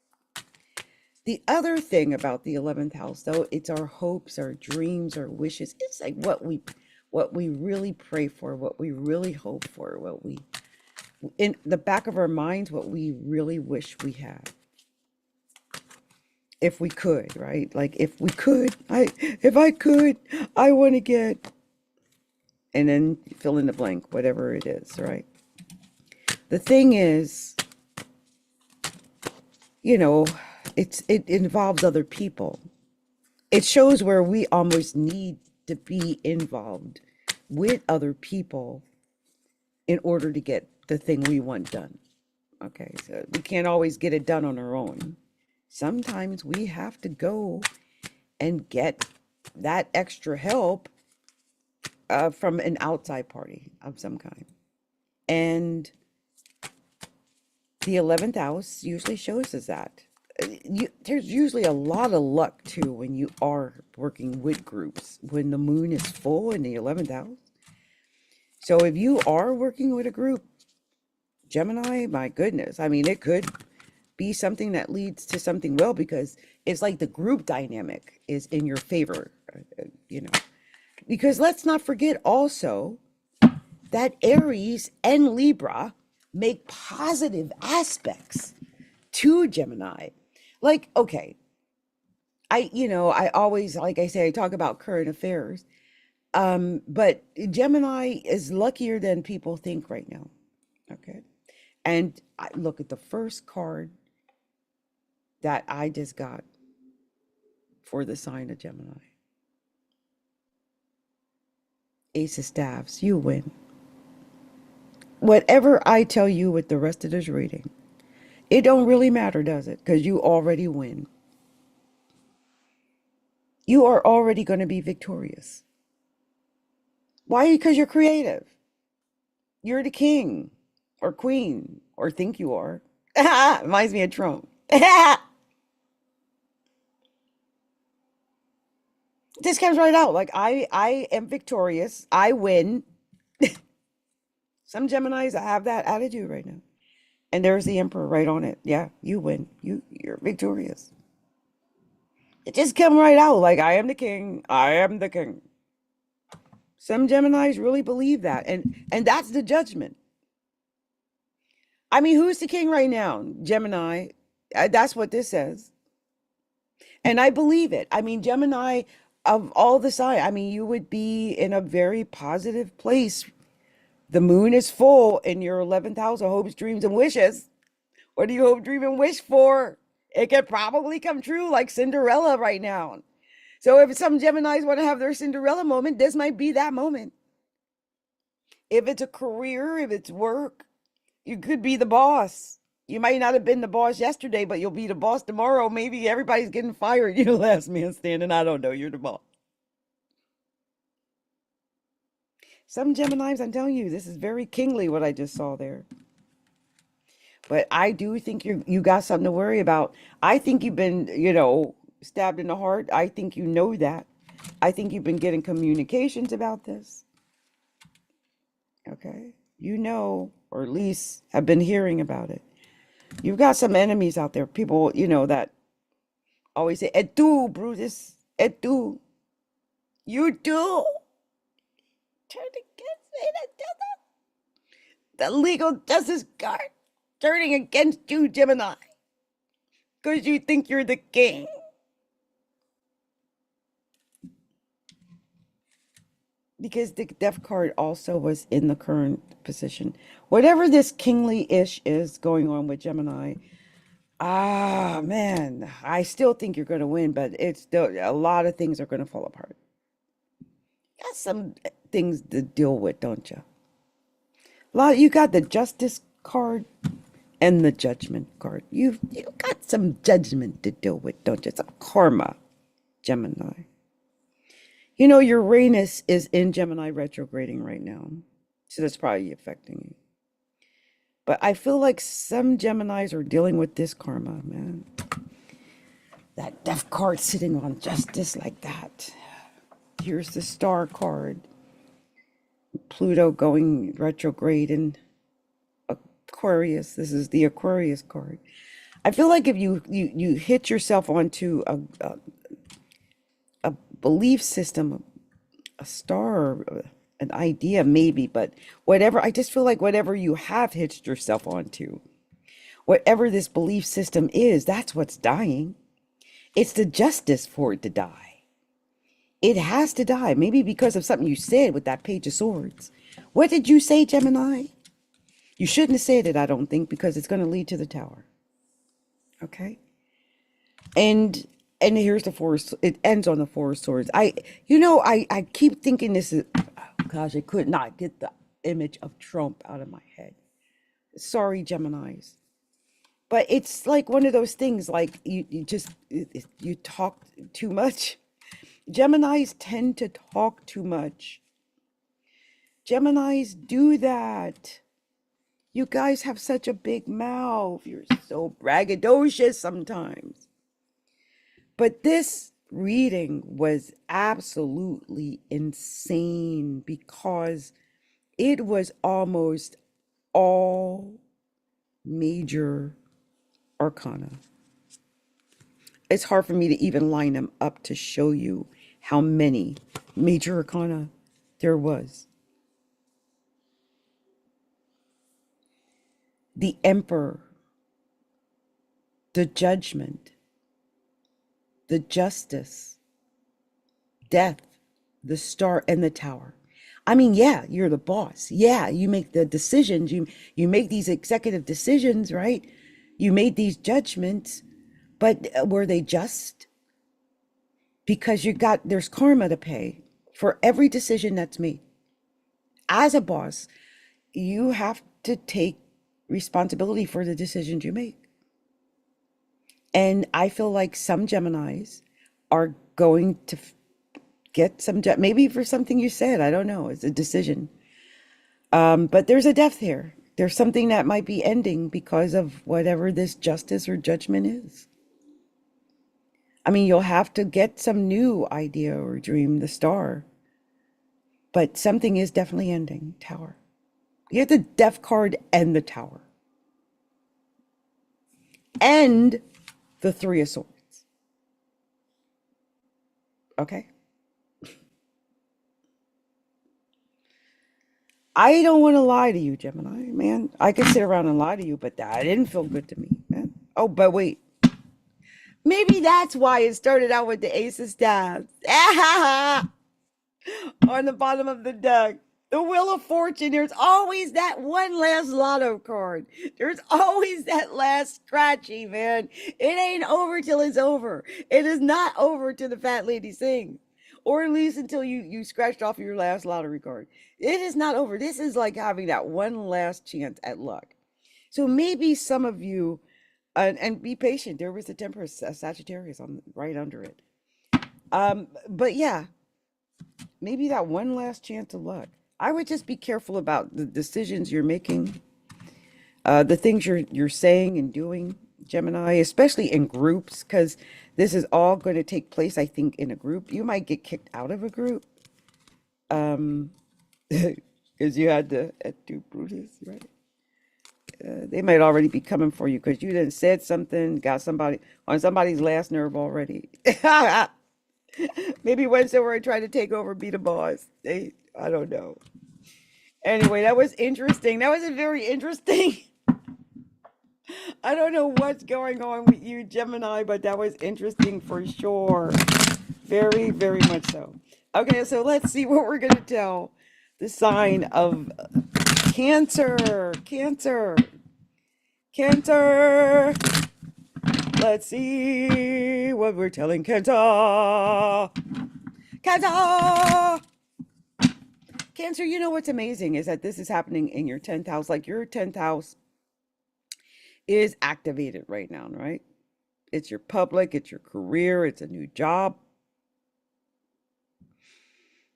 [SPEAKER 1] The other thing about the 11th house, though, it's our hopes, our dreams, our wishes. It's like what we really pray for, what we really hope for, what we in the back of our minds, what we really wish we had. If we could, right? Like if I could, I want to get, and then fill in the blank, whatever it is, right? The thing is, it involves other people. It shows where we almost need to be involved with other people in order to get the thing we want done. Okay, so we can't always get it done on our own. Sometimes we have to go and get that extra help from an outside party of some kind. And the 11th house usually shows us that. There's usually a lot of luck too when you are working with groups, when the moon is full in the 11th house. So if you are working with a group, Gemini, my goodness, I mean, it could be something that leads to something well, because it's like the group dynamic is in your favor, because let's not forget also that Aries and Libra make positive aspects to Gemini. Like, okay, I always, like I say, I talk about current affairs, but Gemini is luckier than people think right now. Okay, and I look at the first card that I just got for the sign of Gemini. Ace of Staves, you win. Whatever I tell you with the rest of this reading, it don't really matter, does it? Because you already win. You are already going to be victorious. Why? Because you're creative. You're the king or queen, or think you are. Reminds me of Trump. This comes right out. Like I am victorious. I win. Some Geminis have that attitude right now. And there's the Emperor right on it. Yeah, you win. You're victorious. It just come right out. Like, I am the king. I am the king. Some Geminis really believe that. And that's the judgment. I mean, who's the king right now? Gemini. That's what this says. And I believe it. I mean, Gemini, of all the signs, I mean, you would be in a very positive place. The moon is full in your 11th house of hopes, dreams, and wishes. What do you hope, dream, and wish for? It could probably come true, like Cinderella right now. So if some Geminis want to have their Cinderella moment, this might be that moment. If it's a career, if it's work, you could be the boss. You might not have been the boss yesterday, but you'll be the boss tomorrow. Maybe everybody's getting fired. You're the last man standing. I don't know. You're the boss. Some Geminis, I'm telling you, this is very kingly what I just saw there. But I do think you got something to worry about. I think you've been, stabbed in the heart. I think you know that. I think you've been getting communications about this. Okay? Or at least have been hearing about it. You've got some enemies out there, people, that always say, et tu, Brutus, et tu. You do. Turn against me. The legal justice card turning against you, Gemini, because you think you're the king. Because the death card also was in the current position. Whatever this kingly-ish is going on with Gemini, man, I still think you're going to win, but it's still a lot of things are going to fall apart. Got some things to deal with, don't you? You got the Justice card and the Judgment card. You got some judgment to deal with, don't you? Some karma, Gemini. You know, Uranus is in Gemini retrograding right now, so that's probably affecting you. But I feel like some Geminis are dealing with this karma, man. That death card sitting on justice like that. Here's the Star card. Pluto going retrograde in Aquarius. This is the Aquarius card. I feel like if you hit yourself onto a belief system, a star, an idea maybe, but whatever, I just feel like whatever you have hitched yourself onto, whatever this belief system is, that's what's dying. It's the justice for it to die. It has to die, maybe because of something you said with that Page of Swords. What did you say, Gemini? You shouldn't have said it, I don't think, because it's going to lead to the Tower. Okay? And here's the Four, it ends on the Four of Swords. I keep thinking this is, oh gosh, I could not get the image of Trump out of my head. Sorry, Geminis. But it's like one of those things, like you talk too much. Geminis tend to talk too much. Geminis do that. You guys have such a big mouth. You're so braggadocious sometimes. But this reading was absolutely insane because it was almost all major arcana. It's hard for me to even line them up to show you how many major arcana there was. The Emperor, the Judgment, the Justice, Death, the Star, and the Tower. I mean, yeah, you're the boss. Yeah, you make the decisions. You make these executive decisions, right? You made these judgments, but were they just? Because there's karma to pay for every decision that's made. As a boss, you have to take responsibility for the decisions you make. And I feel like some Geminis are going to get some, maybe for something you said, I don't know, it's a decision. But there's a death here. There's something that might be ending because of whatever this justice or judgment is. I mean, you'll have to get some new idea or dream, the Star. But something is definitely ending, Tower. You have the Death card and the Tower. And the Three of Swords. Okay? I don't want to lie to you, Gemini, man. I could sit around and lie to you, but that didn't feel good to me, man. Oh, but wait. Maybe that's why it started out with the Ace of Staves. On the bottom of the deck. The Wheel of Fortune. There's always that one last lotto card. There's always that last scratchy, man. It ain't over till it's over. It is not over till the fat lady sings. Or at least until you scratched off your last lottery card. It is not over. This is like having that one last chance at luck. So maybe some of you, and be patient. There was a Temperance, Sagittarius on right under it. But yeah, maybe that one last chance of luck. I would just be careful about the decisions you're making, the things you're saying and doing, Gemini, especially in groups, because this is all going to take place, I think, in a group. You might get kicked out of a group, because you had to do Brutus, right? they might already be coming for you because you done said something, got somebody on somebody's last nerve already. Maybe went somewhere and tried to take over, be the boss. I don't know. Anyway, that was interesting. That was a very interesting. I don't know what's going on with you, Gemini, but that was interesting for sure. Very, very much so. Okay, so let's see what we're going to tell the sign of Cancer. Cancer. Cancer. Let's see what we're telling Cancer. Cancer. Cancer, you know what's amazing is that this is happening in your 10th house. Like your 10th house is activated right now, right? It's your public, it's your career, it's a new job,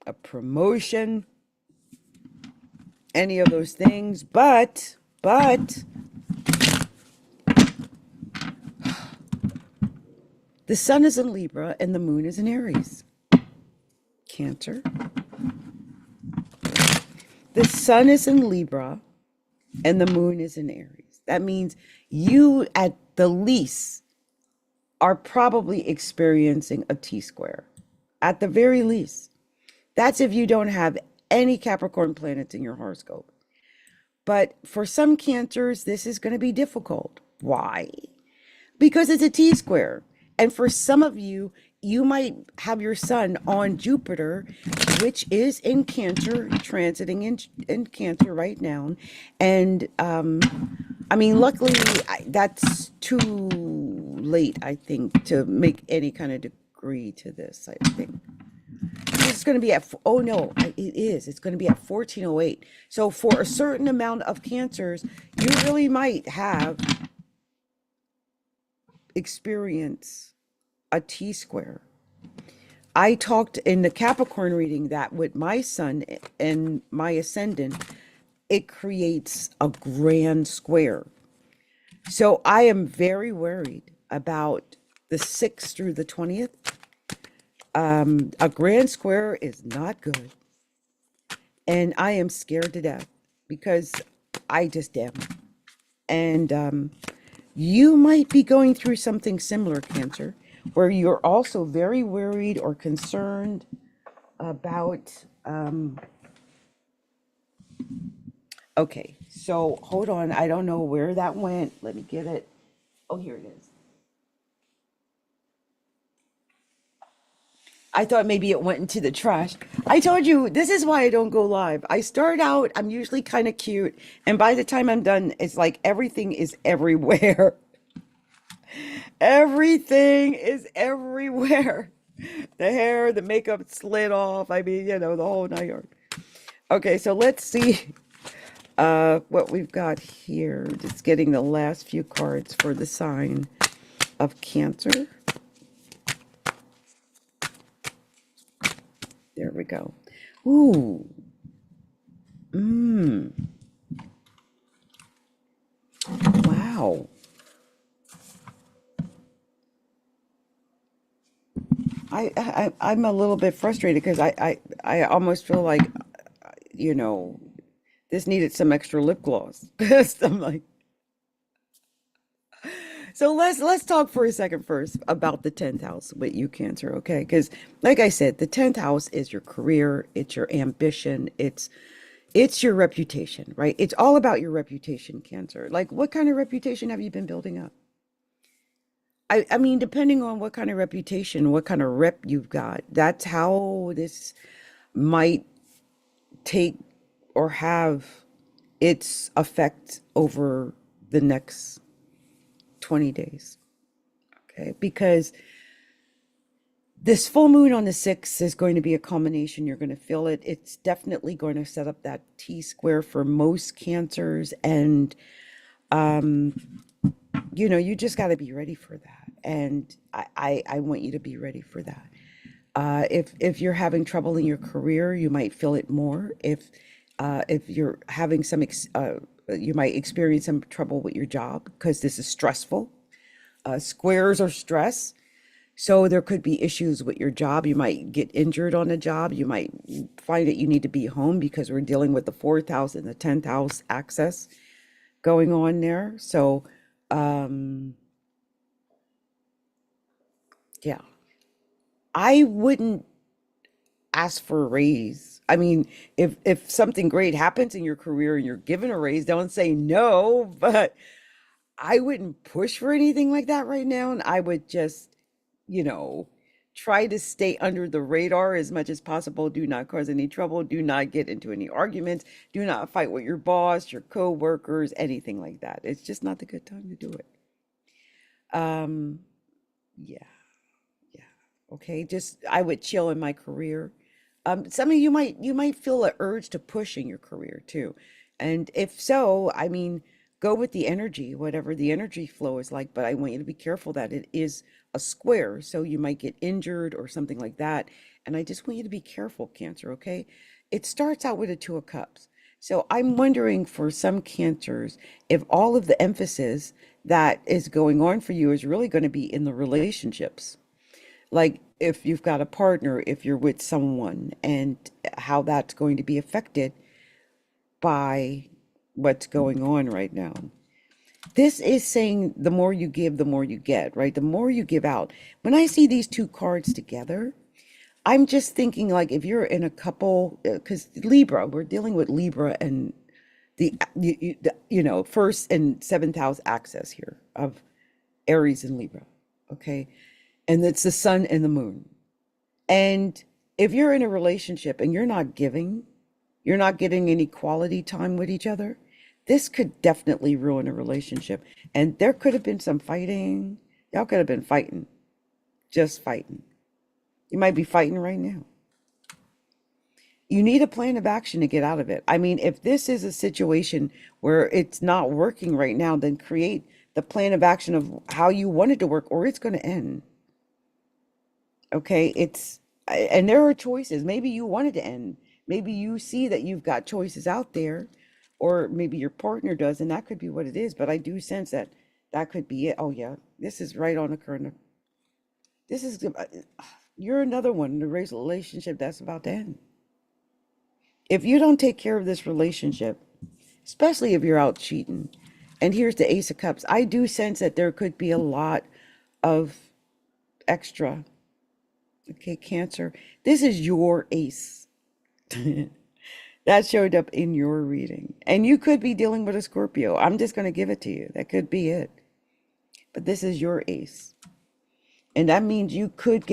[SPEAKER 1] a promotion, any of those things. But the sun is in Libra and the moon is in Aries. Cancer. The sun is in Libra and the moon is in Aries. That means you, at the least, are probably experiencing a T-square. At the very least. That's if you don't have any Capricorn planets in your horoscope. But for some Cancers, this is going to be difficult. Why? Because it's a T-square. And for some of you, you might have your sun on Jupiter, which is in Cancer, transiting in Cancer right now. And I mean, luckily, that's too late, I think, to make any kind of degree to this, I think. It's going to be at, oh no, it is. It's going to be at 1408. So for a certain amount of Cancers, you really might have experience a T-square. I talked in the Capricorn reading that with my sun and my ascendant, it creates a grand square. So I am very worried about the 6th through the 20th. A grand square is not good. And I am scared to death because I just am. And you might be going through something similar, Cancer, where you're also very worried or concerned about, okay, so hold on. I don't know where that went. Let me get it. Oh, here it is. I thought maybe it went into the trash. I told you, this is why I don't go live. I start out, I'm usually kind of cute. And by the time I'm done, it's like everything is everywhere. Everything is everywhere. The hair, the makeup slid off. I mean, the whole 9 yards. Okay, so let's see what we've got here. Just getting the last few cards for the sign of Cancer. There we go. Ooh. Wow. I'm a little bit frustrated because I almost feel like, this needed some extra lip gloss. I'm like, so let's talk for a second first about the 10th house with you, Cancer, okay? Because like I said, the 10th house is your career, it's your ambition, it's your reputation, right? It's all about your reputation, Cancer. Like, what kind of reputation have you been building up? I mean, depending on what kind of reputation, what kind of rep you've got, that's how this might take or have its effect over the next 20 days. Okay, because this full moon on the 6th is going to be a culmination. You're going to feel it. It's definitely going to set up that T-square for most Cancers. And, you just got to be ready for that. And I want you to be ready for that. If you're having trouble in your career, you might feel it more. If you're having you might experience some trouble with your job because this is stressful. Squares are stress. So there could be issues with your job. You might get injured on a job. You might find that you need to be home because we're dealing with the 4th house and the 10th house access. going on there. So, um, yeah, I wouldn't ask for a raise. I mean, if something great happens in your career and you're given a raise, don't say no, but I wouldn't push for anything like that right now. And I would just, you know, try to stay under the radar as much as possible. Do not cause any trouble. Do not get into any arguments. Do not fight with your boss, your coworkers, anything like that. It's just not the good time to do it. Um, yeah. Yeah. Okay. Just I would chill in my career. Some of you might feel an urge to push in your career too. And if so, I mean, go with the energy, whatever the energy flow is like, but I want you to be careful that it is a square, so you might get injured or something like that. And I just want you to be careful, Cancer, okay? It starts out with a Two of Cups. So I'm wondering for some Cancers if all of the emphasis that is going on for you is really going to be in the relationships, like if you've got a partner, if you're with someone, and how that's going to be affected by what's going on right now. This is saying the more you give, the more you get, right? The more you give out. When I see these two cards together, I'm just thinking like if you're in a couple, because Libra, we're dealing with Libra and the first and seventh house axis here of Aries and Libra, okay? And it's the sun and the moon. And if you're in a relationship and you're not giving, you're not getting any quality time with each other, this could definitely ruin a relationship. And there could have been some fighting. Y'all could have been fighting, just fighting. You might be fighting right now. You need a plan of action to get out of it. I mean, if this is a situation where it's not working right now, then create the plan of action of how you want it to work, or it's going to end. Okay, and there are choices. Maybe you want it to end. Maybe you see that you've got choices out there, or maybe your partner does, and that could be what it is. But I do sense that that could be it. Oh yeah, this is right on the current. This is you're another one in the relationship that's about to end. If you don't take care of this relationship, especially if you're out cheating, and here's the Ace of Cups, I do sense that there could be a lot of extra. Okay, Cancer, this is your ace. That showed up in your reading. And you could be dealing with a Scorpio. I'm just going to give it to you. That could be it. But this is your ace. And that means you could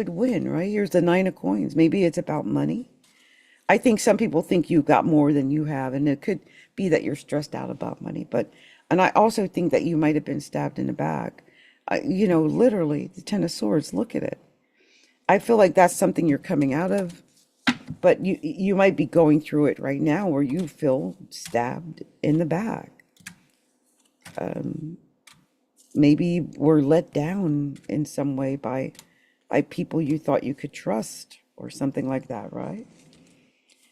[SPEAKER 1] win, right? Here's the Nine of Coins. Maybe it's about money. I think some people think you got more than you have, and it could be that you're stressed out about money. And I also think that you might have been stabbed in the back. Literally, the Ten of Swords, look at it. I feel like that's something you're coming out of, but you might be going through it right now where you feel stabbed in the back. Maybe were let down in some way by people you thought you could trust or something like that, right?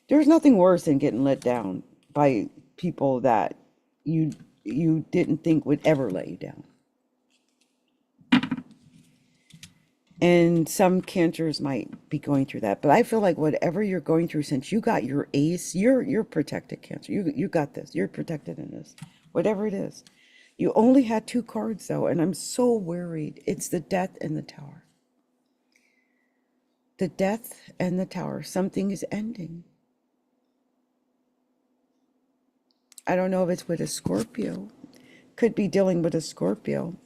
[SPEAKER 1] There's nothing worse than getting let down by people that you didn't think would ever let you down. And some Cancers might be going through that, but I feel like whatever you're going through, since you got your ace, you're protected, Cancer. You got this. You're protected in this. Whatever it is. You only had two cards though, and I'm so worried. It's the Death and the Tower. The Death and the Tower. Something is ending. I don't know if it's with a Scorpio. Could be dealing with a Scorpio,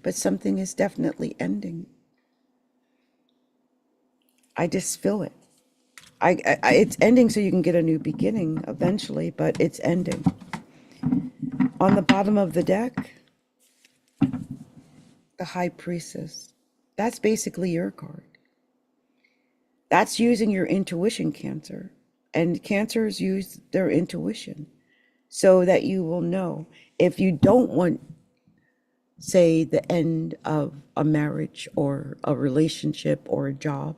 [SPEAKER 1] but something is definitely ending. I just feel it. It's ending so you can get a new beginning eventually, but it's ending. On the bottom of the deck, the High Priestess. That's basically your card. That's using your intuition, Cancer. And Cancers use their intuition so that you will know. If you don't want, say, the end of a marriage or a relationship or a job,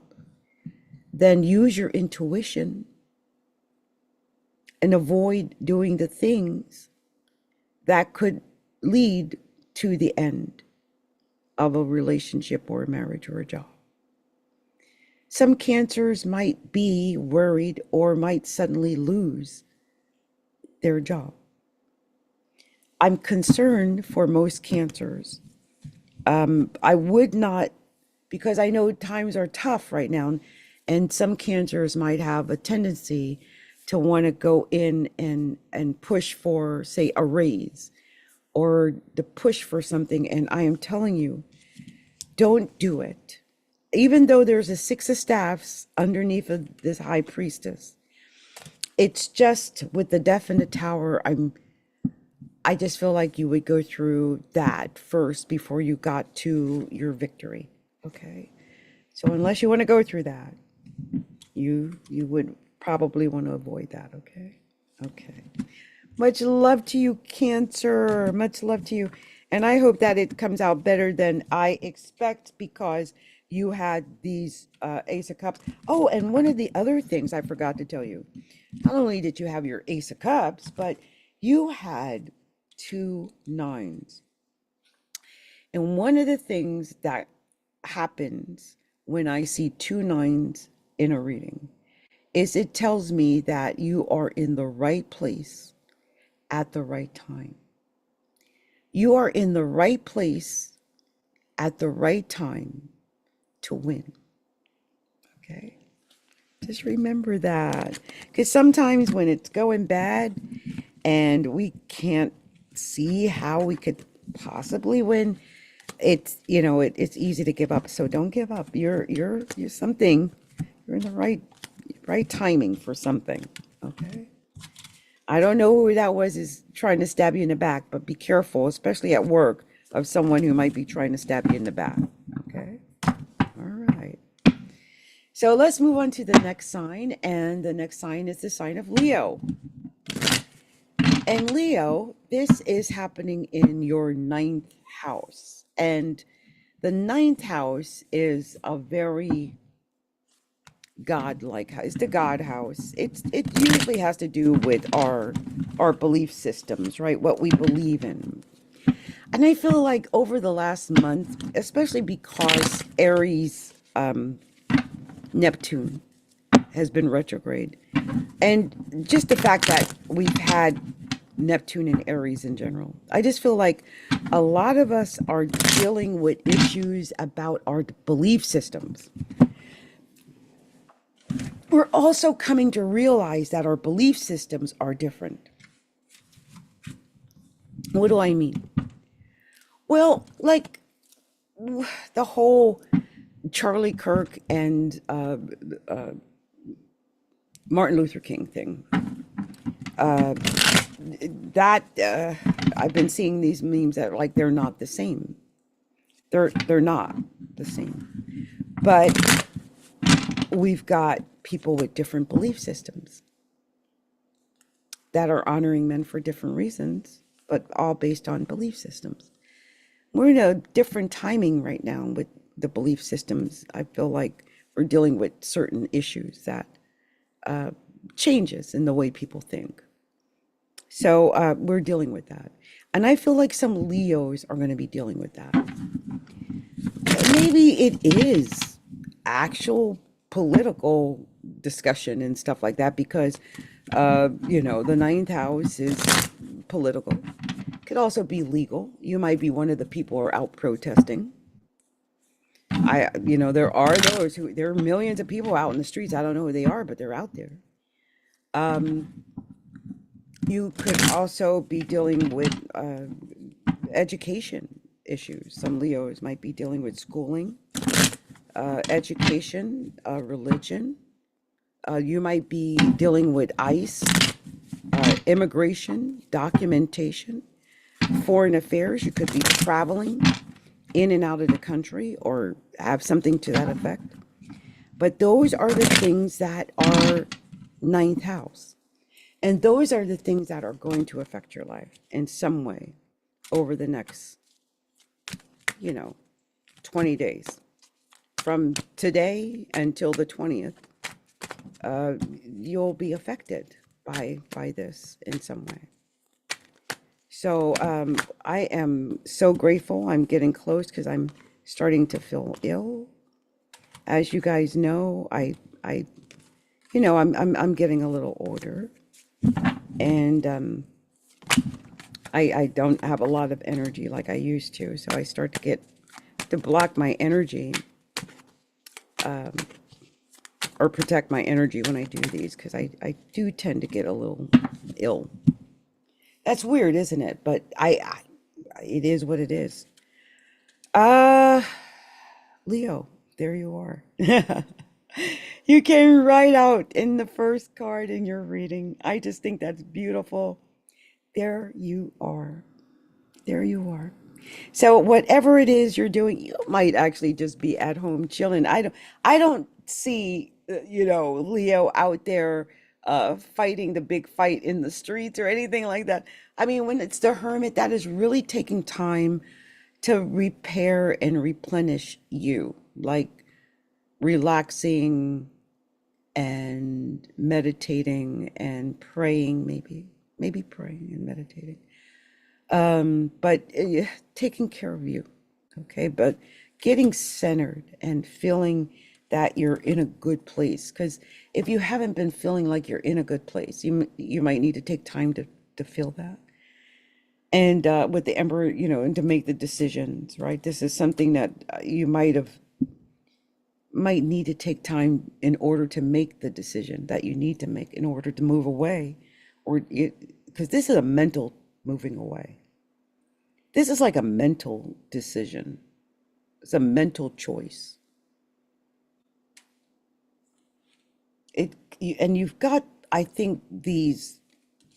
[SPEAKER 1] then use your intuition and avoid doing the things that could lead to the end of a relationship or a marriage or a job. Some Cancers might be worried or might suddenly lose their job. I'm concerned for most cancers. I would not, because I know times are tough right now, and some cancers might have a tendency to want to go in and push for, say, a raise or to push for something. And I am telling you, don't do it. Even though there's a six of staffs underneath of this high priestess, it's just with the death in the tower, I just feel like you would go through that first before you got to your victory. Okay. So unless you want to go through that, you would probably want to avoid that. Okay. Okay. Much love to you, Cancer. Much love to you. And I hope that it comes out better than I expect, because you had these Ace of Cups. Oh, and one of the other things I forgot to tell you, not only did you have your Ace of Cups, but you had 2 nines. And one of the things that happens when I see 2 nines in a reading is it tells me that you are in the right place at the right time. You are in the right place at the right time to win. Okay? Just remember that. Because sometimes when it's going bad and we can't see how we could possibly win, it's, you know, it's easy to give up. So don't give up. You're something. You're in the right timing for something. Okay? I don't know who that was is trying to stab you in the back, but be careful, especially at work, of someone who might be trying to stab you in the back. Okay? All right. So let's move on to the next sign, and the next sign is the sign of Leo. And Leo, this is happening in your 9th house. And the 9th house is a very God-like house. It's the God house. It usually has to do with our belief systems, right? What we believe in. And I feel like over the last month, especially because Aries, Neptune has been retrograde, and just the fact that we've had Neptune and Aries in general, I just feel like a lot of us are dealing with issues about our belief systems. We're also coming to realize that our belief systems are different. What do I mean? Well, like the whole Charlie Kirk and Martin Luther King thing. That I've been seeing these memes that like they're not the same. They're not the same. But we've got people with different belief systems that are honoring men for different reasons, but all based on belief systems. We're in a different timing right now with the belief systems. I feel like we're dealing with certain issues that changes in the way people think. So we're dealing with that. And I feel like some Leos are going to be dealing with that. Maybe it is actual political discussion and stuff like that, because, you know, the 9th house is political. Could also be legal. You might be one of the people who are out protesting. You know, there are millions of people out in the streets. I don't know who they are, but they're out there. You could also be dealing with education issues. Some Leos might be dealing with schooling, education, religion. You might be dealing with ICE, immigration, documentation, foreign affairs. You could be traveling in and out of the country or have something to that effect. But those are the things that are 9th house. And those are the things that are going to affect your life in some way over the next, 20 days. From today until the 20th, you'll be affected by this in some way. So I am so grateful. I'm getting close because I'm starting to feel ill. As you guys know, I'm getting a little older, and I don't have a lot of energy like I used to, so I start to block my energy, or protect my energy when I do these, because I do tend to get a little ill. That's weird, isn't it? But it is what it is. Uh, Leo, there you are. You came right out in the first card in your reading. I just think that's beautiful. There you are. There you are. So whatever it is you're doing, you might actually just be at home chilling. I don't see, Leo out there fighting the big fight in the streets or anything like that. I mean, when it's the hermit, that is really taking time to repair and replenish you, like relaxing and meditating and praying, maybe praying and meditating. But taking care of you, okay? But getting centered and feeling that you're in a good place. Because if you haven't been feeling like you're in a good place, you might need to take time to feel that. And with the Emperor, and to make the decisions, right? This is something that you might need to take time in order to make the decision that you need to make in order to move away, or because this is a mental moving away. This is like a mental decision. It's a mental choice. And you've got, I think, these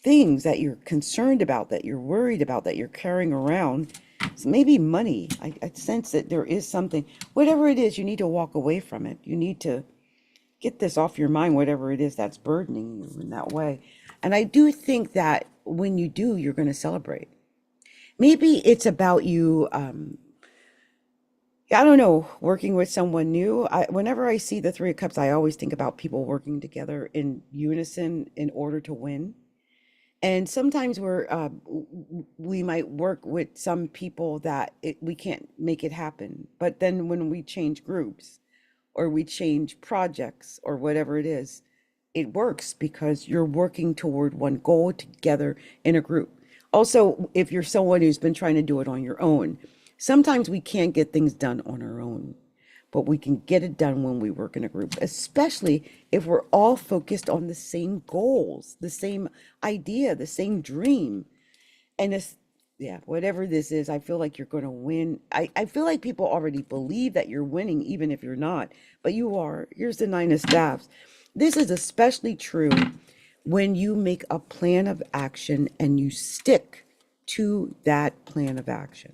[SPEAKER 1] things that you're concerned about, that you're worried about, that you're carrying around. So maybe money. I sense that there is something, whatever it is, you need to walk away from it. You need to get this off your mind, whatever it is that's burdening you in that way. And I do think that when you do, you're going to celebrate. Maybe it's about you, I don't know, working with someone new. Whenever I see the Three of Cups, I always think about people working together in unison in order to win. And sometimes we might work with some people that we can't make it happen. But then when we change groups or we change projects or whatever it is, it works because you're working toward one goal together in a group. Also, if you're someone who's been trying to do it on your own, sometimes we can't get things done on our own, but we can get it done when we work in a group, especially if we're all focused on the same goals, the same idea, the same dream. And this, yeah, whatever this is, I feel like you're going to win. I feel like people already believe that you're winning, even if you're not, but you are. Here's the Nine of Staffs. This is especially true when you make a plan of action and you stick to that plan of action,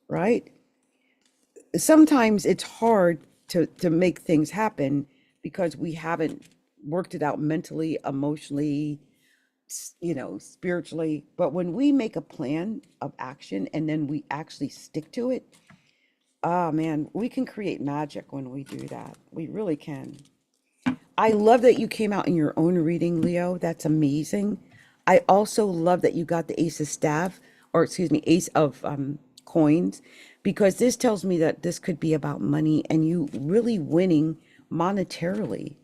[SPEAKER 1] right? Sometimes it's hard to make things happen because we haven't worked it out mentally, emotionally, spiritually. But when we make a plan of action and then we actually stick to it, oh man, we can create magic when we do that. We really can. I love that you came out in your own reading, Leo. That's amazing. I also love that you got the Ace of Staff, or excuse me, Ace of Coins, because this tells me that this could be about money and you really winning monetarily.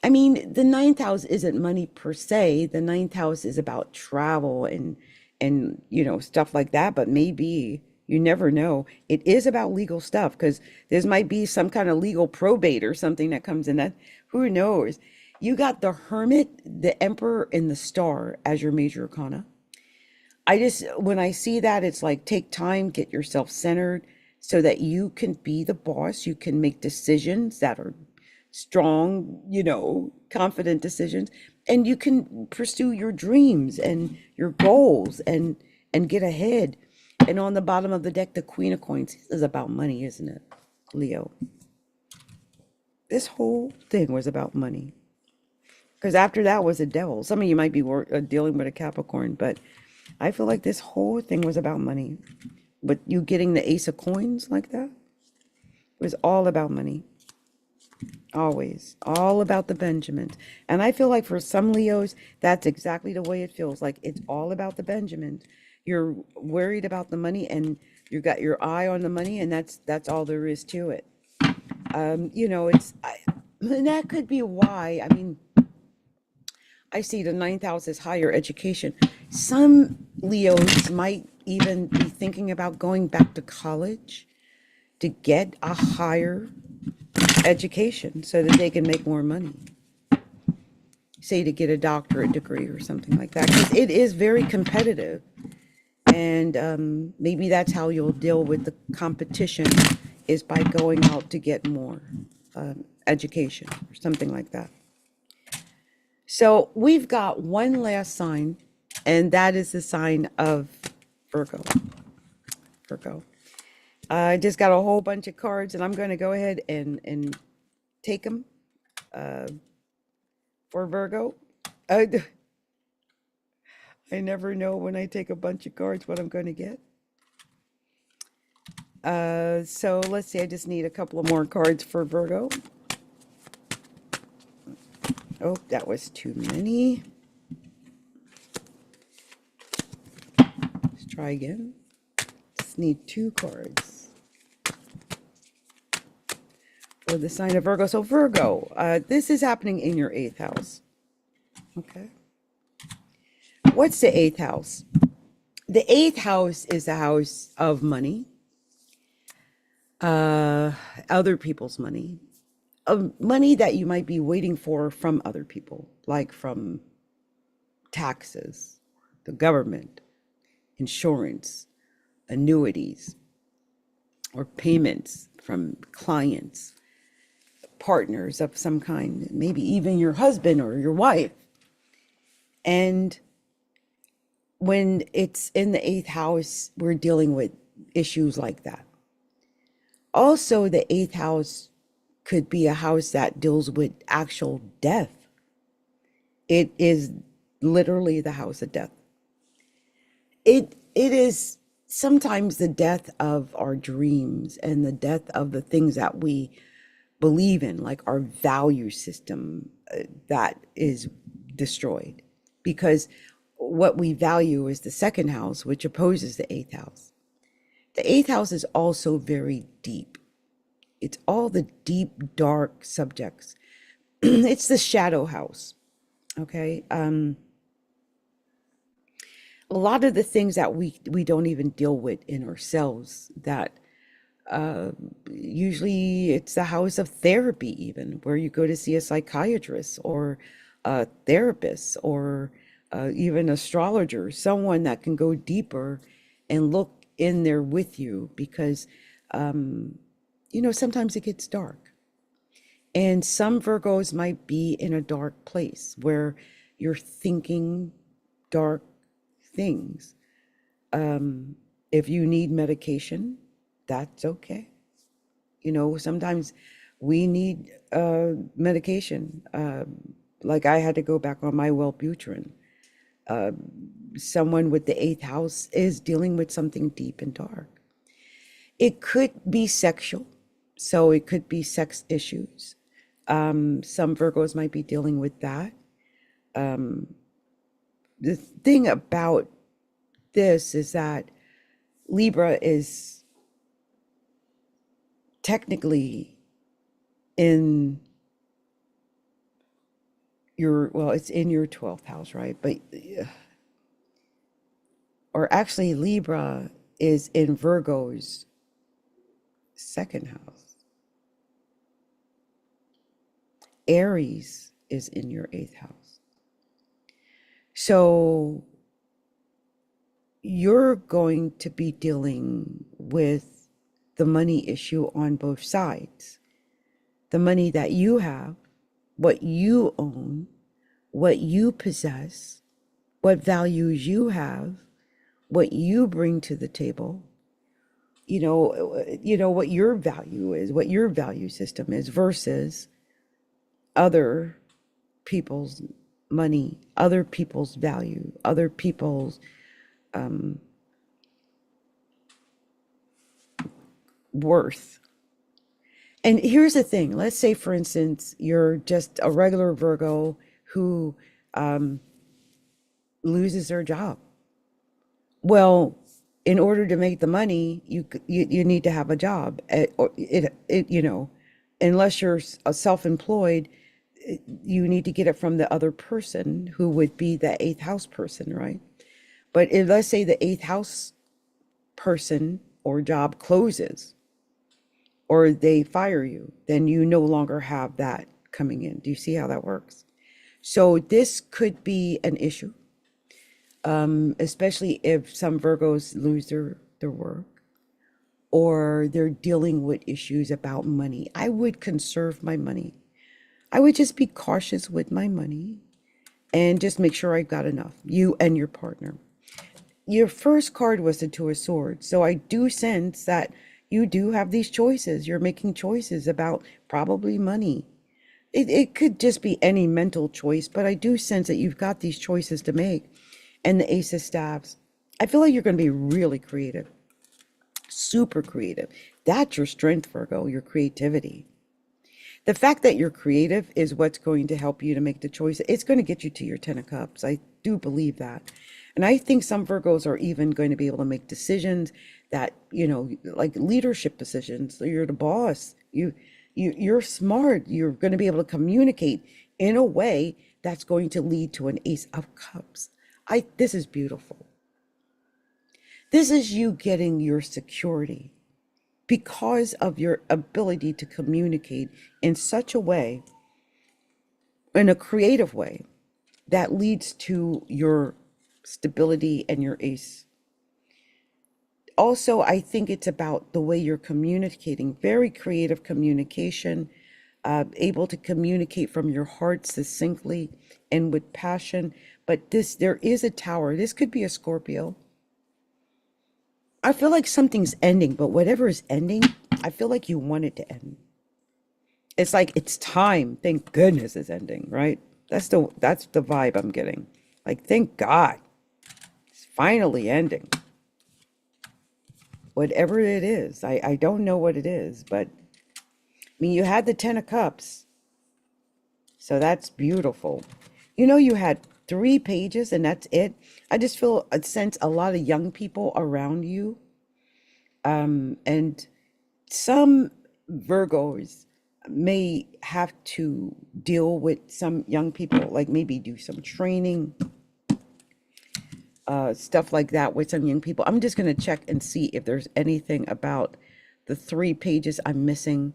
[SPEAKER 1] I mean, the ninth house isn't money per se. The ninth house is about travel and stuff like that, but maybe you never know. It is about legal stuff because there might be some kind of legal probate or something that comes in that. Who knows? You got the Hermit, the Emperor, and the Star as your major arcana. When I see that, it's like take time, get yourself centered so that you can be the boss. You can make decisions that are strong, confident decisions, and you can pursue your dreams and your goals and get ahead. And on the bottom of the deck, the Queen of Coins. This is about money, isn't it, Leo? This whole thing was about money. Because after that was the Devil. Some of you might be dealing with a Capricorn, but I feel like this whole thing was about money. But you getting the Ace of Coins like that, it was all about money. Always. All about the Benjamins. And I feel like for some Leos, that's exactly the way it feels. Like it's all about the Benjamins. You're worried about the money and you got your eye on the money, and that's all there is to it. And that could be why. I mean, I see the ninth house as higher education. Some Leos might even be thinking about going back to college to get a higher education so that they can make more money. Say to get a doctorate degree or something like that, because it is very competitive. And maybe that's how you'll deal with the competition, is by going out to get more education or something like that. So we've got one last sign, and that is the sign of Virgo. Virgo. I just got a whole bunch of cards, and I'm going to go ahead and take them for Virgo. I never know when I take a bunch of cards what I'm going to get. So let's see, I just need a couple of more cards for Virgo. Oh, that was too many. Let's try again. Just need 2 cards for the sign of Virgo. So Virgo, this is happening in your 8th house. Okay. What's the 8th house? The 8th house is the house of money, other people's money, money that you might be waiting for from other people, like from taxes, the government, insurance, annuities, or payments from clients, partners of some kind, maybe even your husband or your wife. And when it's in the 8th house, we're dealing with issues like that. Also, the 8th house could be a house that deals with actual death. It is literally the house of death. It is sometimes the death of our dreams and the death of the things that we believe in, like our value system, that is destroyed, because what we value is the 2nd house, which opposes the 8th house. The 8th house is also very deep. It's all the deep, dark subjects. It's the shadow house. Okay. A lot of the things that we don't even deal with in ourselves, that usually it's the house of therapy, even, where you go to see a psychiatrist or a therapist, or even astrologer, someone that can go deeper and look in there with you, because sometimes it gets dark. And some Virgos might be in a dark place where you're thinking dark things. If you need medication, that's okay. Sometimes we need medication. Like I had to go back on my Wellbutrin. Someone with the 8th house is dealing with something deep and dark. It could be sexual, so it could be sex issues. Some Virgos might be dealing with that. The thing about this is that Libra is technically in it's in your 12th house, right? But, or actually Libra is in Virgo's 2nd house. Aries is in your 8th house. So you're going to be dealing with the money issue on both sides. The money that you have, what you own, what you possess, what values you have, what you bring to the table, what your value is, what your value system is, versus other people's money, other people's value, other people's worth. And here's the thing. Let's say, for instance, you're just a regular Virgo who loses their job. Well, in order to make the money, you need to have a job. Unless you're self-employed, you need to get it from the other person, who would be the 8th house person, right? But if, let's say, the eighth house person or job closes or they fire you, then you no longer have that coming in. Do you see how that works? So this could be an issue, especially if some Virgos lose their work or they're dealing with issues about money. I would conserve my money. I would just be cautious with my money and just make sure I've got enough, you and your partner. Your first card was the Two of Swords. So I do sense that you do have these choices. You're making choices about probably money. It could just be any mental choice, but I do sense that you've got these choices to make. And the Ace of Staves, I feel like you're going to be really creative, super creative. That's your strength, Virgo, your creativity. The fact that you're creative is what's going to help you to make the choice. It's going to get you to your Ten of Cups. I do believe that. And I think some Virgos are even going to be able to make decisions that, like leadership decisions. You're the boss. You're smart. You're going to be able to communicate in a way that's going to lead to an Ace of Cups. This is beautiful. This is you getting your security because of your ability to communicate in such a way, in a creative way, that leads to your stability and your ace. Also, I think it's about the way you're communicating, very creative communication, able to communicate from your heart succinctly and with passion. But there is a Tower. This could be a Scorpio. I feel like something's ending, but whatever is ending, I feel like you want it to end. It's like it's time. Thank goodness it's ending, right? That's the vibe I'm getting. Like, thank God. It's finally ending. Whatever it is. I don't know what it is, but I mean, you had the Ten of Cups. So that's beautiful. You had 3 pages and that's it. I just sense a lot of young people around you. And some Virgos may have to deal with some young people, like maybe do some training, stuff like that with some young people. I'm just going to check and see if there's anything about the 3 pages I'm missing.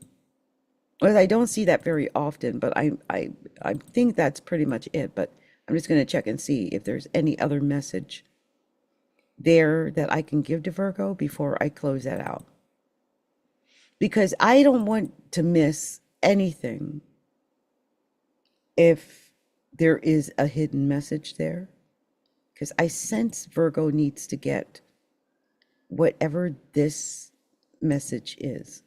[SPEAKER 1] Well, I don't see that very often, but I think that's pretty much it. But I'm just going to check and see if there's any other message there that I can give to Virgo before I close that out. Because I don't want to miss anything if there is a hidden message there. Because I sense Virgo needs to get whatever this message is.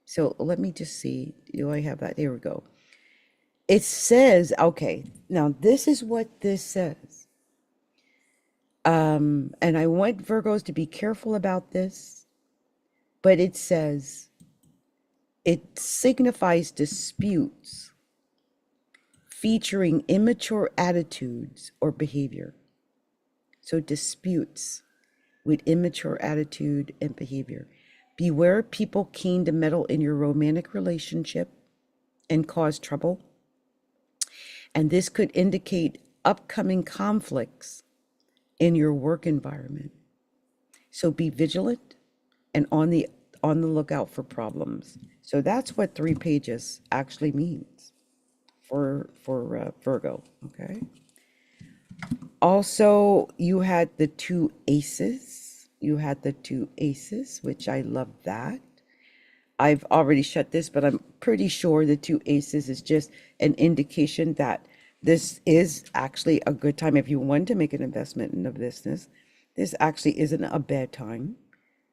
[SPEAKER 1] So let me just see. Do I have that? Here we go. It says, okay, now this is what this says. And I want Virgos to be careful about this, but it says it signifies disputes featuring immature attitudes or behavior. So disputes with immature attitude and behavior. Beware people keen to meddle in your romantic relationship and cause trouble. And this could indicate upcoming conflicts in your work environment. So be vigilant and on the lookout for problems. So that's what 3 pages actually means for Virgo, okay? Also, you had the 2 aces. You had the 2 aces, which I love that. I've already shut this, but I'm pretty sure the 2 aces is just an indication that this is actually a good time if you want to make an investment in a business. This actually isn't a bad time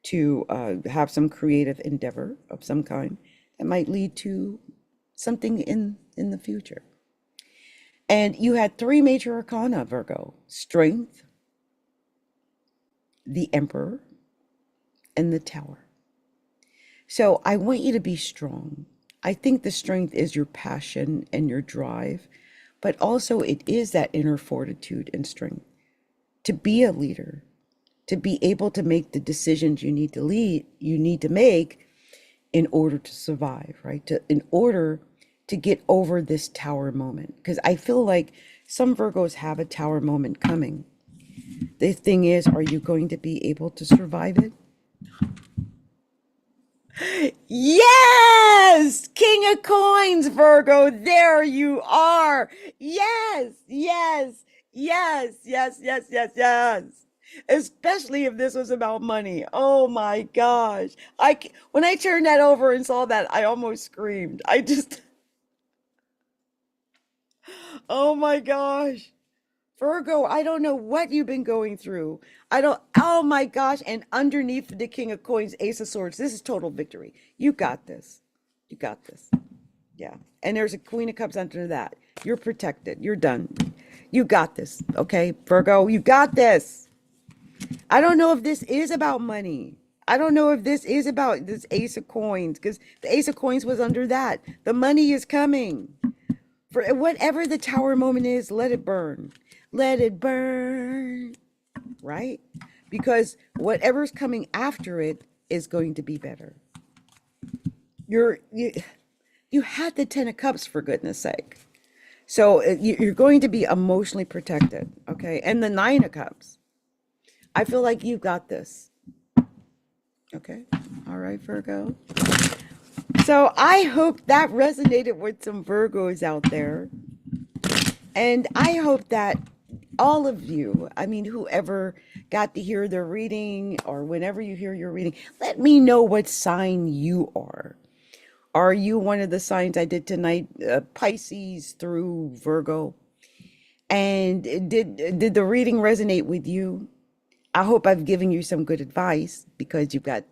[SPEAKER 1] to have some creative endeavor of some kind that might lead to something in the future. And you had 3 major arcana, Virgo: Strength, the Emperor, and the Tower. So I want you to be strong. I think the strength is your passion and your drive, but also it is that inner fortitude and strength to be a leader, to be able to make the decisions you need to make in order to survive, right? In order to get over this Tower moment. Because I feel like some Virgos have a Tower moment coming. The thing is, are you going to be able to survive it? Yes! King of Coins, Virgo. There you are. Yes, yes, yes, yes, yes, yes, yes. Especially if this was about money. Oh my gosh. When I turned that over and saw that, I almost screamed. Oh my gosh. Virgo, I don't know what you've been going through. Oh my gosh. And underneath the King of Coins, Ace of Swords, this is total victory. You got this. You got this. Yeah. And there's a Queen of Cups under that. You're protected. You're done. You got this. Okay, Virgo, you got this. I don't know if this is about money. I don't know if this is about this Ace of Coins, because the Ace of Coins was under that. The money is coming. For whatever the Tower moment is, let it burn. Let it burn. Right? Because whatever's coming after it is going to be better. You had the Ten of Cups, for goodness sake. So you're going to be emotionally protected, okay? And the Nine of Cups. I feel like you've got this. Okay? All right, Virgo. So I hope that resonated with some Virgos out there. And I hope that all of you, I mean, whoever got to hear their reading or whenever you hear your reading, let me know what sign you are. Are you one of the signs I did tonight, Pisces through Virgo? And did the reading resonate with you? I hope I've given you some good advice, because you've got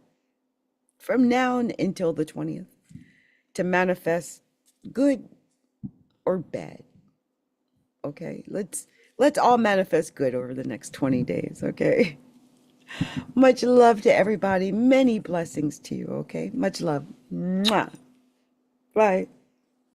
[SPEAKER 1] from now until the 20th to manifest good or bad. Okay, let's all manifest good over the next 20 days, okay? Much love to everybody. Many blessings to you, okay? Much love. Mwah. Bye.